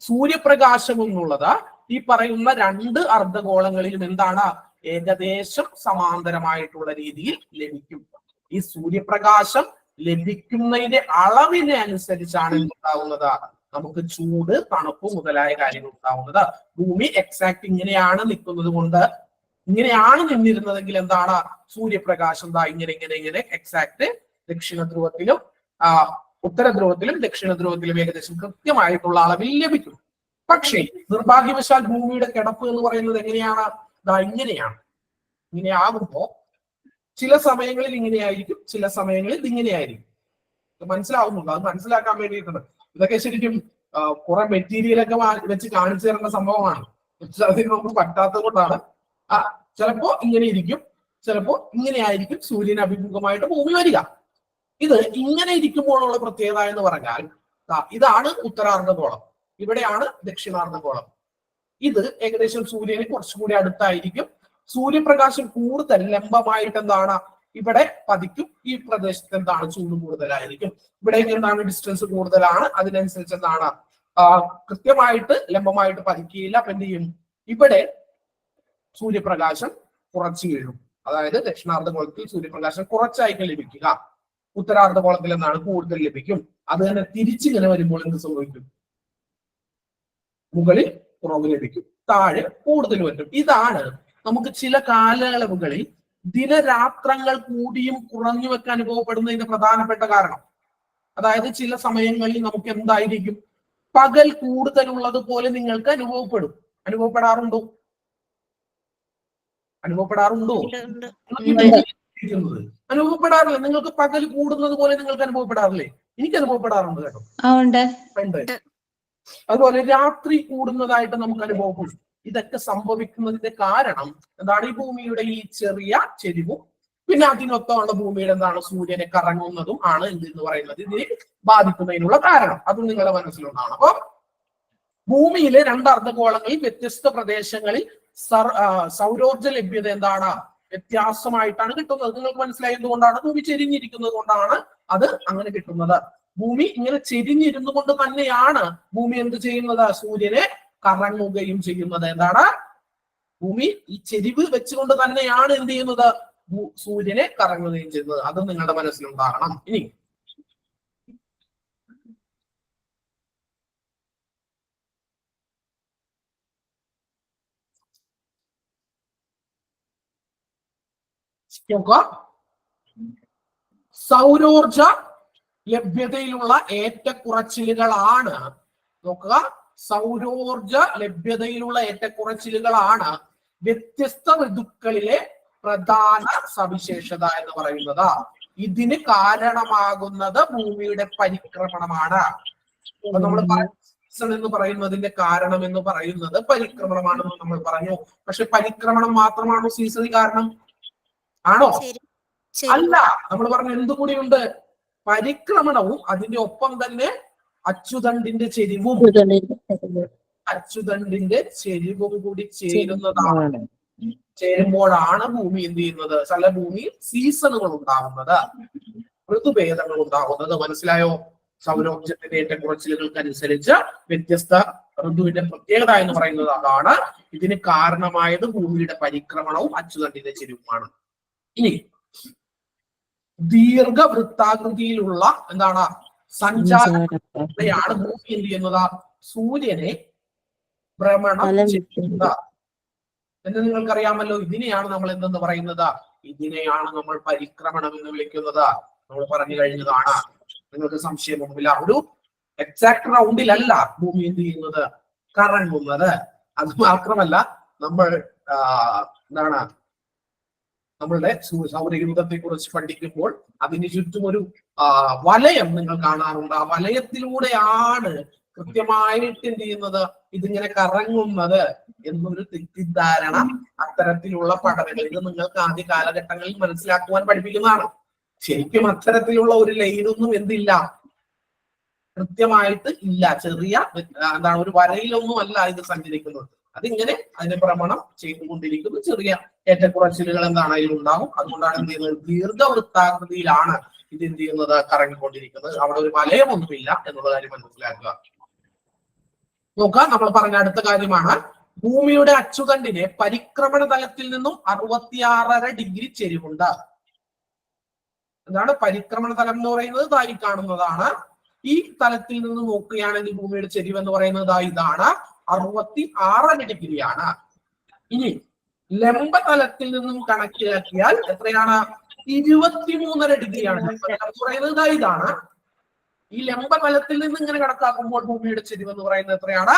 സൂര്യപ്രകാശം എന്നുള്ളത് ഈ പറയുന്ന 2 അർദ്ധഗോളങ്ങളിലും എന്താണ്, ഏകദേശം സമാന്തരമായിട്ടുള്ള രീതിയിൽ ലഭിക്കും. ഈ സൂര്യപ്രകാശം ലഭിക്കുന്നതിന്റെ അളവിനെ അനുസരിച്ചാണ് ഉണ്ടാവുന്നത് നമുക്ക് ചൂട്, തണുപ്പ് മുതലായ കാര്യങ്ങൾ ഉണ്ടാവുന്നത്. ഭൂമി എക്സാക്ട് ഇങ്ങനെയാണ് നിൽക്കുന്നത് കൊണ്ട്, ഇങ്ങനെയാണ് നിന്നിരുന്നതെങ്കിൽ എന്താണ്, സൂര്യപ്രകാശം ഇങ്ങനെ എക്സാക്ട് ദക്ഷിണ ധ്രുവത്തിലും ഉത്തര ധ്രുവത്തിലും ദക്ഷിണ ധ്രുവത്തിലും ഏകദേശം കൃത്യമായിട്ടുള്ള അളവിൽ ലഭിക്കും. പക്ഷേ നിർഭാഗ്യവശാൽ ഭൂമിയുടെ കിടപ്പ് എന്ന് പറയുന്നത് എങ്ങനെയാണ്, ഇങ്ങനെയാണ്. ഇങ്ങനെയാകുമ്പോ ചില സമയങ്ങളിൽ ഇങ്ങനെയായിരിക്കും, ചില സമയങ്ങളിൽ ഇങ്ങനെയായിരിക്കും. മനസ്സിലാവുന്നുണ്ടോ? അത് മനസ്സിലാക്കാൻ വേണ്ടിയിട്ടുണ്ട്. ഇതൊക്കെ ശരിക്കും കുറെ മെറ്റീരിയലൊക്കെ വെച്ച് കാണിച്ചു തരുന്ന സംഭവമാണ്. അതിന് നമുക്ക് പറ്റാത്തത് കൊണ്ടാണ്. ചിലപ്പോ ഇങ്ങനെ ഇരിക്കും, ചിലപ്പോ ഇങ്ങനെ ആയിരിക്കും സൂര്യന് അഭിമുഖമായിട്ട് ഭൂമി വരിക. ഇത് ഇങ്ങനെ ഇരിക്കുമ്പോഴുള്ള പ്രത്യേകത എന്ന് പറഞ്ഞാൽ ഇതാണ് ഉത്തരാർദ്ധഗോളം, ഇവിടെയാണ് ദക്ഷിണാർദ്ധഗോളം. ഇത് ഏകദേശം സൂര്യന് കുറച്ചുകൂടി അടുത്തായിരിക്കും. സൂര്യപ്രകാശം കൂടുതൽ ലംബമായിട്ട് എന്താണ് ഇവിടെ പതിക്കും. ഈ പ്രദേശത്ത് എന്താണ് ചൂട് കൂടുതലായിരിക്കും. ഇവിടേക്ക് എന്താണ് ഡിസ്റ്റൻസ് കൂടുതലാണ്, അതിനനുസരിച്ച് എന്താണ് കൃത്യമായിട്ട് ലംബമായിട്ട് പതിക്കുകയില്ല. അപ്പൊ എന്ത് ചെയ്യും, ഇവിടെ സൂര്യപ്രകാശം കുറച്ച് വീഴും. അതായത് ദക്ഷിണാർദ്ധഗോളത്തിൽ സൂര്യപ്രകാശം കുറച്ചായിരിക്കും ലഭിക്കുക, ഉത്തരാർദ്ധഗോളത്തിൽ എന്താണ് കൂടുതൽ ലഭിക്കും. അത് തന്നെ തിരിച്ചിങ്ങനെ വരുമ്പോൾ എന്ത് സംഭവിക്കും, മുകളിൽ കുറവ് ലഭിക്കും, താഴെ കൂടുതൽ വരും. ഇതാണ് നമുക്ക് ചില കാലയളവുകളിൽ ദിനരാത്രങ്ങൾ കൂടിയും കുറഞ്ഞുമൊക്കെ അനുഭവപ്പെടുന്നതിന്റെ പ്രധാനപ്പെട്ട കാരണം. അതായത് ചില സമയങ്ങളിൽ നമുക്ക് എന്തായിരിക്കും, പകൽ കൂടുതലുള്ളത് പോലെ നിങ്ങൾക്ക് അനുഭവപ്പെടാറുണ്ടോ? അനുഭവപ്പെടാറില്ല. നിങ്ങൾക്ക് പകൽ കൂടുന്നത് പോലെ നിങ്ങൾക്ക് അനുഭവപ്പെടാറില്ലേ? എനിക്ക് അനുഭവപ്പെടാറുണ്ട് കേട്ടോ. അതുപോലെ രാത്രി കൂടുന്നതായിട്ട് നമുക്ക് അനുഭവപ്പെടും. ഇതൊക്കെ സംഭവിക്കുന്നതിന്റെ കാരണം എന്താണ്, ഈ ഭൂമിയുടെ ഈ ചെറിയ ചെരിവും പിന്നെ അതിനൊത്തമുള്ള ഭൂമിയുടെ എന്താണ് സൂര്യനെ കറങ്ങുന്നതും ആണ് എന്ന് പറയുന്നത് ഇതിനെ ബാധിക്കുന്നതിനുള്ള കാരണം. അതും നിങ്ങളുടെ മനസ്സിലുണ്ടാണ്. അപ്പൊ ഭൂമിയിലെ 2 അർദ്ധഗോളങ്ങളിൽ വ്യത്യസ്ത പ്രദേശങ്ങളിൽ സൗരോർജ്ജ ലഭ്യത എന്താണ് വ്യത്യാസമായിട്ടാണ് കിട്ടുന്നത്. നിങ്ങൾക്ക് മനസ്സിലായത് എന്തുകൊണ്ടാണ്? ഭൂമി ചെരിഞ്ഞിരിക്കുന്നത് കൊണ്ടാണ് അത് അങ്ങനെ കിട്ടുന്നത്. ഭൂമി ഇങ്ങനെ ചെരിഞ്ഞിരുന്നു കൊണ്ട് തന്നെയാണ് ഭൂമി എന്ത് ചെയ്യുന്നത്, സൂര്യനെ കറങ്ങുകയും ചെയ്യുന്നത്. എന്താണ്, ഭൂമി ഈ ചെരിവ് വെച്ചുകൊണ്ട് തന്നെയാണ് എന്ത് ചെയ്യുന്നത്, സൂര്യനെ കറങ്ങുകയും ചെയ്യുന്നത്. അത് നിങ്ങളുടെ മനസ്സിലുണ്ടാകണം. ഇനി നോക്കുക, സൗരോർജ ലഭ്യതയിലുള്ള ഏറ്റക്കുറച്ചിലുകളാണ്, നോക്കുക, സൗരോർജ ലഭ്യതയിലുള്ള ഏറ്റക്കുറച്ചിലുകളാണ് വ്യത്യസ്ത ഋതുക്കളിലെ പ്രധാന സവിശേഷത എന്ന് പറയുന്നത്. ഇതിന് കാരണമാകുന്നത് ഭൂമിയുടെ പരിക്രമണമാണ്. അപ്പൊ നമ്മൾ സീസൺ എന്ന് പറയുന്നതിന്റെ കാരണം എന്ന് പറയുന്നത് പരിക്രമണമാണെന്ന് നമ്മൾ പറഞ്ഞു. പക്ഷെ പരിക്രമണം മാത്രമാണോ സീസണിന് കാരണം? ആണോ? അല്ല. നമ്മൾ പറഞ്ഞു എന്തു കൂടിയുണ്ട്? പരിക്രമണവും അതിന്റെ ഒപ്പം തന്നെ അച്ചുതണ്ടിന്റെ ചെരിവും കൂടി ചേരുന്നതാണ്. ചേരുമ്പോഴാണ് ഭൂമി എന്ത് ചെയ്യുന്നത്? ചില ഭൂമിയിൽ സീസണുകൾ ഉണ്ടാകുന്നത്, ഋതുഭേദങ്ങൾ ഉണ്ടാകുന്നത്. മനസ്സിലായോ? സൗരോർജത്തിന്റെ ഏറ്റക്കുറച്ചിലുകൾക്കനുസരിച്ച് വ്യത്യസ്ത ഋതുവിന്റെ പ്രത്യേകത എന്ന് പറയുന്നത് അതാണ്. ഇതിന് കാരണമായത് ഭൂമിയുടെ പരിക്രമണവും അച്ചുതണ്ടിന്റെ ചെരിവുമാണ്. ഇനി ദീർഘവൃത്താകൃതിയിലുള്ള എന്താണ് സഞ്ചാരമാണ് ഭൂമി എന്ത് ചെയ്യുന്നത്? സൂര്യനെ ഭ്രമണം ചെയ്യുന്നത് എന്ന് നിങ്ങൾക്കറിയാമല്ലോ. ഇതിനെയാണ് നമ്മൾ എന്തെന്ന് പറയുന്നത്? ഇതിനെയാണ് നമ്മൾ പരിക്രമണം എന്ന് വിളിക്കുന്നത്. നമ്മൾ പറഞ്ഞു കഴിഞ്ഞതാണ്, നിങ്ങൾക്ക് സംശയമൊന്നുമില്ല. ഒരു എക്സാക്ട് റൗണ്ടിലല്ല ഭൂമി എന്ത് ചെയ്യുന്നത്? കറങ്ങുന്നത്. അത് മാത്രമല്ല, നമ്മൾ എന്താണ് നമ്മളുടെ സൗരയൂഥത്തെ കുറിച്ച് പഠിക്കുമ്പോൾ അതിന് ചുറ്റും ഒരു വലയം നിങ്ങൾ കാണാറുണ്ട്. ആ വലയത്തിലൂടെയാണ് കൃത്യമായിട്ട് എന്ത് ചെയ്യുന്നത്? ഇതിങ്ങനെ കറങ്ങുന്നത് എന്നൊരു തെറ്റിദ്ധാരണ അത്തരത്തിലുള്ള പഠനങ്ങൾ ഇത് നിങ്ങൾക്ക് ആദ്യ കാലഘട്ടങ്ങളിൽ മനസ്സിലാക്കുവാൻ പഠിപ്പിക്കുന്നതാണ്. ശരിക്കും അത്തരത്തിലുള്ള ഒരു ലൈനൊന്നും എന്തില്ല, കൃത്യമായിട്ട് ഇല്ല. ചെറിയ എന്താണ് ഒരു വരയിലൊന്നും അല്ല ഇത് സഞ്ചരിക്കുന്നത്. അതിങ്ങനെ അതിന്റെ ഭ്രമണം ചെയ്തുകൊണ്ടിരിക്കുന്നു. ചെറിയ ഏറ്റക്കുറച്ചിലുകൾ എന്താണ് അതിലുണ്ടാകും. അതുകൊണ്ടാണ് എന്ത് ചെയ്യുന്നത്? ദീർഘവൃത്താകൃതിയിലാണ് ഇത് എന്ത് ചെയ്യുന്നത്? കറങ്ങിക്കൊണ്ടിരിക്കുന്നത്. അവിടെ ഒരു വലയമൊന്നുമില്ല എന്നുള്ള കാര്യം മനസ്സിലാക്കുക. നോക്കാം, നമ്മൾ പറഞ്ഞ അടുത്ത കാര്യമാണ് ഭൂമിയുടെ അച്ചുതണ്ടിന് പരിക്രമണ തലത്തിൽ നിന്നും 66.5 ഡിഗ്രി ചെരിവുണ്ട്. എന്താണ് പരിക്രമണ തലം എന്ന് പറയുന്നത്? താഴെ കാണുന്നതാണ്. ഈ തലത്തിൽ നിന്ന് നോക്കുകയാണെങ്കിൽ ഭൂമിയുടെ ചെരിവ് എന്ന് പറയുന്നത് ഇതാണ്, 66 ഡിഗ്രിയാണ്. ഇനി ലംബ തലത്തിൽ നിന്നും കണക്കിലാക്കിയാൽ എത്രയാണ്? 23.5 ഡിഗ്രിയാണ്. പറയുന്നത് ഇതാണ്. ഈ ലംബ തലത്തിൽ നിന്ന് ഇങ്ങനെ കണക്കാക്കുമ്പോൾ ഭൂമിയുടെ ചെരിവ് എന്ന് പറയുന്നത് എത്രയാണ്?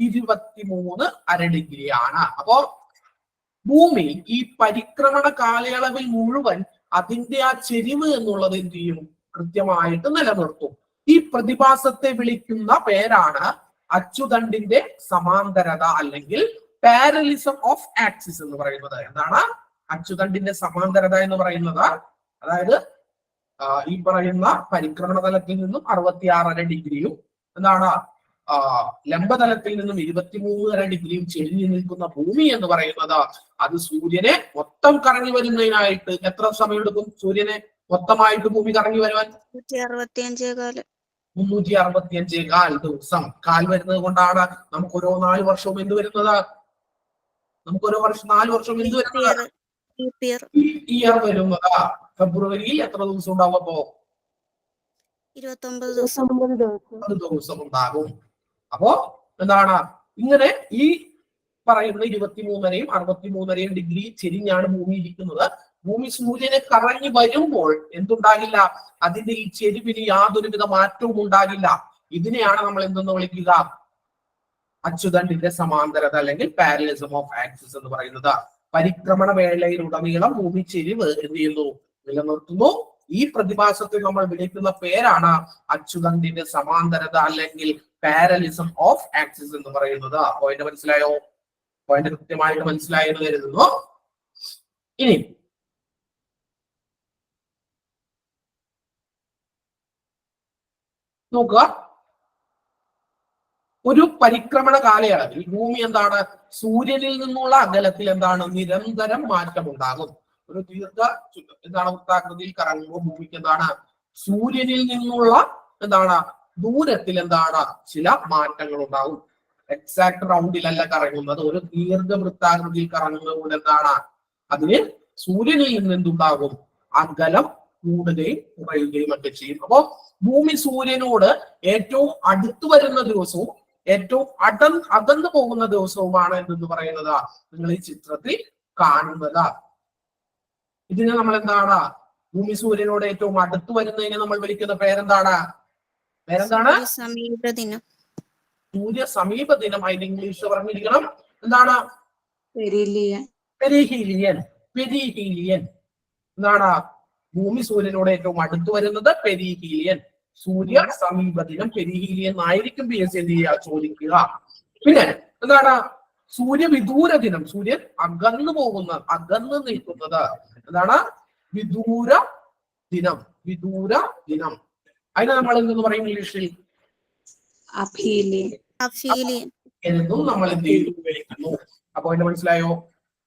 23.5 ഡിഗ്രിയാണ്. അപ്പോ ഭൂമി ഈ പരിക്രമണ കാലയളവിൽ മുഴുവൻ അതിന്റെ ആ ചെരിവ് എന്നുള്ളത് എന്ത് ചെയ്യും? കൃത്യമായിട്ട് നിലനിർത്തും. ഈ പ്രതിഭാസത്തെ വിളിക്കുന്ന പേരാണ് അച്ചുതണ്ടിന്റെ സമാന്തരത അല്ലെങ്കിൽ പാരലിസം ഓഫ് ആക്സിസ് എന്ന് പറയുന്നത്. എന്താണ് അച്ചുതണ്ടിന്റെ സമാന്തരത എന്ന് പറയുന്നത്? അതായത് ഈ പറയുന്ന പരിക്രമണ തലത്തിൽ നിന്നും 66.5 ഡിഗ്രിയും എന്താണ് ലംബതലത്തിൽ നിന്നും 23.5 ഡിഗ്രിയും ചെരിഞ്ഞു നിൽക്കുന്ന ഭൂമി എന്ന് പറയുന്നത് അത് സൂര്യനെ മൊത്തം കറങ്ങി വരുന്നതിനായിട്ട് എത്ര സമയം എടുക്കും? സൂര്യനെ മൊത്തമായിട്ട് ഭൂമി കറങ്ങി വരുവാൻ 365 ദിവസം. കാൽ വരുന്നത് കൊണ്ടാണ് നമുക്ക് ഓരോ 4 വർഷവും എന്ത് വരുന്നത്? നമുക്ക് ഓരോ വർഷം 4 വർഷവും എന്ത് വരുന്നത്? ഇയർ വരുന്നത്. ഫെബ്രുവരിയിൽ എത്ര ദിവസം ഉണ്ടാവും? അപ്പോ 29 ദിവസം ഉണ്ടാകും. അപ്പോ എന്താണ് ഇങ്ങനെ ഈ പറയുന്ന 23.5യും 63.5യും ഡിഗ്രി ചെരിഞ്ഞാണ് ഭൂമി ഇരിക്കുന്നത്. ഭൂമി സൂര്യനെ കറങ്ങി വരുമ്പോൾ എന്തുണ്ടാകില്ല? അതിന്റെ ഈ ചെരിവിന് യാതൊരുവിധ മാറ്റവും ഉണ്ടാകില്ല. ഇതിനെയാണ് നമ്മൾ എന്തെന്ന് വിളിക്കുക? അച്ചുതണ്ടിന്റെ സമാന്തരത അല്ലെങ്കിൽ പാരലിസം ഓഫ് ആക്സിസ് എന്ന് പറയുന്നത്. പരിക്രമണ വേളയിലുടനീളം ഭൂമി ചെരിവ് എന്ത് ചെയ്യുന്നു? നിലനിർത്തുന്നു. ഈ പ്രതിഭാസത്തെ നമ്മൾ വിളിക്കുന്ന പേരാണ് അച്ചുതണ്ടിന്റെ സമാന്തരത അല്ലെങ്കിൽ പാരലിസം ഓഫ് ആക്സിസ് എന്ന് പറയുന്നത്. പോയിന്റ് മനസ്സിലായോ? പോയിന്റ് കൃത്യമായിട്ട് മനസ്സിലായി എന്ന് കരുതുന്നു. ഇനി നോക്കുക, ഒരു പരിക്രമണ കാലയളവിൽ ഭൂമി എന്താണ്? സൂര്യനിൽ നിന്നുള്ള അകലത്തിൽ എന്താണ്? നിരന്തരം മാറ്റം ഉണ്ടാകും. ഒരു എന്താണ് വൃത്താകൃതിയിൽ കറങ്ങുമ്പോൾ ഭൂമിക്ക് എന്താണ്? സൂര്യനിൽ നിന്നുള്ള എന്താണ്? ദൂരത്തിൽ എന്താണ്? ചില മാറ്റങ്ങൾ ഉണ്ടാകും. എക്സാക്ട് റൗണ്ടിലല്ല കറങ്ങുന്നത്. ഒരു ദീർഘവൃത്താകൃതിയിൽ കറങ്ങുന്നത് കൊണ്ട് എന്താണ്? അതിന് സൂര്യനിൽ നിന്ന് എന്തുണ്ടാകും? അകലം കൂടുകയും കുറയുകയും ഒക്കെ ചെയ്യും. അപ്പോ ഭൂമി സൂര്യനോട് ഏറ്റവും അടുത്തു വരുന്ന ദിവസവും ഏറ്റവും അകന്നു പോകുന്ന ദിവസവുമാണ് എന്തെന്ന് പറയുന്നത് നിങ്ങൾ ഈ ചിത്രത്തിൽ കാണുന്നത്. ഇതിനെ നമ്മൾ എന്താണ് ഭൂമി സൂര്യനോട് ഏറ്റവും അടുത്ത് വരുന്നതിനെ നമ്മൾ വിളിക്കുന്ന പേരെന്താണ്? സമീപദിനം. സൂര്യ സമീപ ദിനം. അതിന് ഇംഗ്ലീഷ് പറഞ്ഞിരിക്കണം എന്താണ്? പെരിലിയൻ. പെരിഹീലിയൻ. പെരിഹീലിയൻ എന്താണ്? ഭൂമി സൂര്യനോട് ഏറ്റവും അടുത്ത് വരുന്നത് പെരിഹീലിയൻ. സൂര്യ സമീപ ദിനം പെരിഹീലിയൻ ആയിരിക്കും PSC എന്ത് ചെയ്യുക? ചോദിക്കുക. പിന്നെ എന്താണ്? സൂര്യവിദൂര ദിനം. സൂര്യൻ അകന്നു നിൽക്കുന്നത് എന്താണ്? വിദൂര ദിനം. വിദൂര ദിനം. അതിനെ നമ്മൾ എന്തെന്ന് പറയും ഇംഗ്ലീഷിൽ? അഫീലിയൻ. എന്നും നമ്മൾ എന്ത് ചെയ്തു വിളിക്കുന്നു. അപ്പൊ അതിന് മനസ്സിലായോ?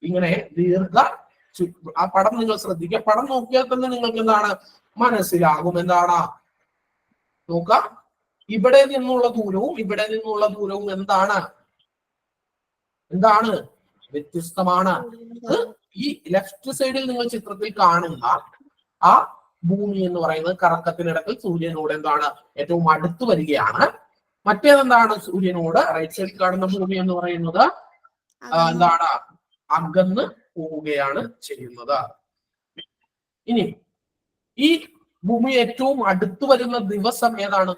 ഇങ്ങനെ ആ പടം നിങ്ങൾ ശ്രദ്ധിക്കുക. പടം നോക്കിയാൽ തന്നെ നിങ്ങൾക്ക് എന്താണ് മനസ്സിലാകും. എന്താണ് നോക്ക, ഇവിടെ നിന്നുള്ള ദൂരവും ഇവിടെ നിന്നുള്ള ദൂരവും എന്താണ് വ്യത്യസ്തമാണ്. ഈ ലെഫ്റ്റ് സൈഡിൽ നിങ്ങൾ ചിത്രത്തിൽ കാണുന്ന ആ ഭൂമി എന്ന് പറയുന്നത് കറക്കത്തിനിടത്തിൽ സൂര്യനോട് എന്താണ് ഏറ്റവും അടുത്ത് വരികയാണ്. മറ്റേതെന്താണ്? സൂര്യനോട് റൈറ്റ് സൈഡിൽ കാണുന്ന ഭൂമി എന്ന് പറയുന്നത് എന്താണ്? അകന്ന് പോവുകയാണ് ചെയ്യുന്നത്. ഇനി ഈ ഭൂമി ഏറ്റവും അടുത്ത് വരുന്ന ദിവസം ഏതാണ്?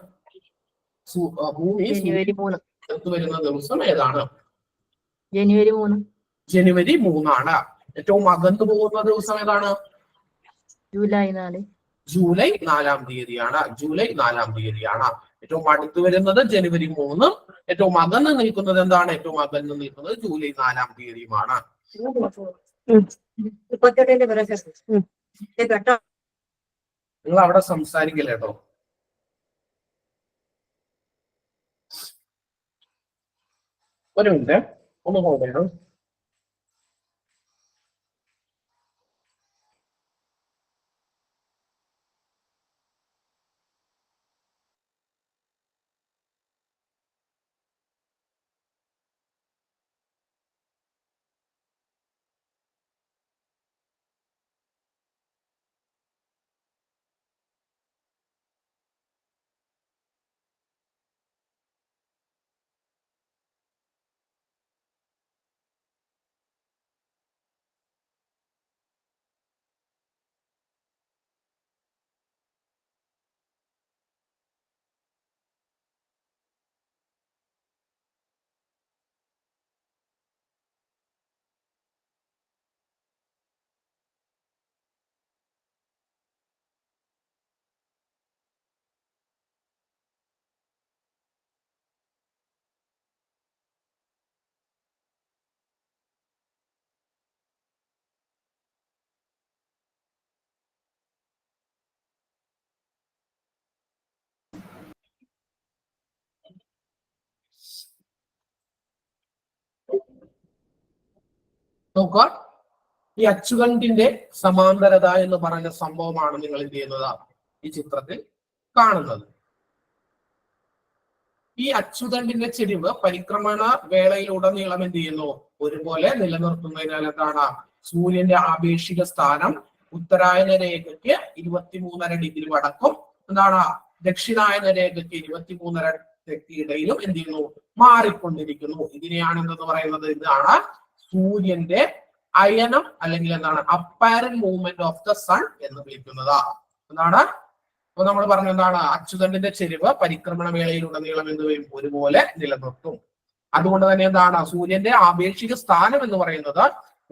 ഭൂമി അടുത്ത് വരുന്ന ദിവസം ഏതാണ്? ജനുവരി 3 ഏറ്റവും അകന്നു പോകുന്ന ദിവസം ഏതാണ്? ജൂലൈ 4 തീയതിയാണ്. ജൂലൈ 4 തീയതിയാണ് ഏറ്റവും അടുത്ത് വരുന്നത്. ജനുവരി 3. ഏറ്റവും അകന്ന് നിൽക്കുന്നത് എന്താണ്? ഏറ്റവും അകന്ന് നിൽക്കുന്നത് ജൂലൈ 4 തീയതിയുമാണ്. നിങ്ങൾ അവിടെ സംസാരിക്കില്ല കേട്ടോ. ഒരു മിനിറ്റ് ഒന്ന് പോകണം. നോക്കുക, ഈ അച്ചുതണ്ടിന്റെ സമാന്തരത എന്ന് പറഞ്ഞ സംഭവമാണ് നിങ്ങൾ എന്ത് ചെയ്യുന്നത് ഈ ചിത്രത്തിൽ കാണുന്നത്. ഈ അച്ചുതണ്ടിന്റെ ചെരിവ് പരിക്രമണ വേളയിലുടനീളം എന്ത് ചെയ്യുന്നു? ഒരുപോലെ നിലനിർത്തുന്നതിനാൽ എന്താണ്? സൂര്യന്റെ ആപേക്ഷിക സ്ഥാനം ഉത്തരായന രേഖയ്ക്ക് 23.5 ഡിഗ്രി വടക്കും എന്താണ് ദക്ഷിണായന രേഖയ്ക്ക് 23.5 ഇടയിലും എന്ത് ചെയ്യുന്നു? മാറിക്കൊണ്ടിരിക്കുന്നു. ഇതിനെയാണ് എന്തെന്ന് പറയുന്നത്? ഇതാണ് സൂര്യന്റെ അയനം അല്ലെങ്കിൽ എന്താണ് apparent movement of the sun എന്ന് വിളിക്കുന്നത്. എന്താണ്? അപ്പൊ നമ്മൾ പറഞ്ഞ എന്താണ്? അച്ചുതണ്ടിന്റെ ചെരിവ് പരിക്രമണ വേളയിലുടനീളം എന്ത് ചെയ്യും? ഒരുപോലെ നിലനിർത്തും. അതുകൊണ്ട് തന്നെ എന്താണ്? സൂര്യന്റെ ആപേക്ഷിക സ്ഥാനം എന്ന് പറയുന്നത്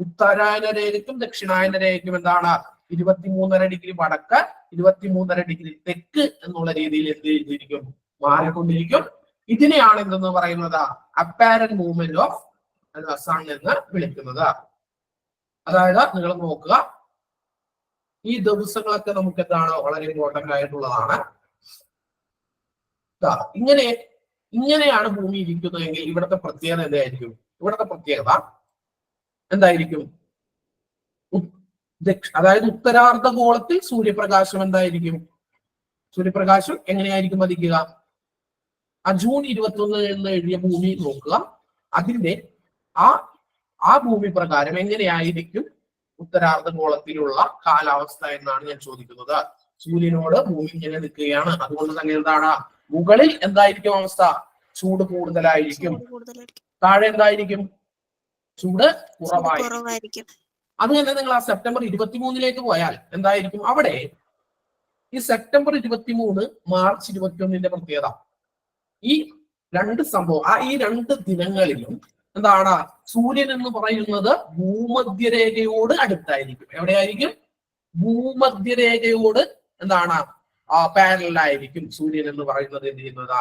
ഉത്തരായന രേഖയ്ക്കും ദക്ഷിണായന രേഖയ്ക്കും എന്താണ് 23.5 ഡിഗ്രി വടക്ക് 23.5 ഡിഗ്രി തെക്ക് എന്നുള്ള രീതിയിൽ എന്ത് ചെയ്തിരിക്കും? മാറിക്കൊണ്ടിരിക്കും. ഇതിനെയാണ് എന്തെന്ന് പറയുന്നത്? അപ്പാരന്റ് മൂവ്മെന്റ് ഓഫ് സൺ എന്ന് വിളിക്കുന്നത്. അതായത് നിങ്ങൾ നോക്കുക, ഈ ദിവസങ്ങളൊക്കെ നമുക്ക് എന്താണ് വളരെ ഇമ്പോർട്ടന്റ് ആയിട്ടുള്ളതാണ്. ഇങ്ങനെയാണ് ഭൂമി ഇരിക്കുന്നതെങ്കിൽ ഇവിടുത്തെ പ്രത്യേകത എന്തായിരിക്കും? ഇവിടുത്തെ പ്രത്യേകത എന്തായിരിക്കും? അതായത് ഉത്തരാർദ്ധഗോളത്തിൽ സൂര്യപ്രകാശം എന്തായിരിക്കും? സൂര്യപ്രകാശം എങ്ങനെയായിരിക്കും പതിക്കുക? ആ ജൂൺ 21 എന്ന് എഴുതിയ ഭൂമി നോക്കുക. അതിന്റെ ആ ഭൂമി പ്രകാരം എങ്ങനെയായിരിക്കും ഉത്തരാർദ്ധഗോളത്തിലുള്ള കാലാവസ്ഥ എന്നാണ് ഞാൻ ചോദിക്കുന്നത്. സൂര്യനോട് ഭൂമി ഇങ്ങനെ നിൽക്കുകയാണ്. അതുകൊണ്ട് തന്നെ എന്താണ്? മുകളിൽ എന്തായിരിക്കും അവസ്ഥ? ചൂട് കൂടുതലായിരിക്കും. താഴെ എന്തായിരിക്കും? ചൂട് കുറവായിരിക്കും. അത് തന്നെ നിങ്ങൾ ആ സെപ്റ്റംബർ 23 പോയാൽ എന്തായിരിക്കും അവിടെ ഈ സെപ്റ്റംബർ 23 മാർച്ച് 21 പ്രത്യേകത. ഈ രണ്ട് സംഭവം ഈ രണ്ട് ദിനങ്ങളിലും എന്താണ് സൂര്യൻ എന്ന് പറയുന്നത് ഭൂമധ്യരേഖയോട് അടുത്തായിരിക്കും. എവിടെയായിരിക്കും? ഭൂമധ്യരേഖയോട് എന്താണ് പാരലായിരിക്കും സൂര്യൻ എന്ന് പറയുന്നത് എന്ത് ചെയ്യുന്നത്,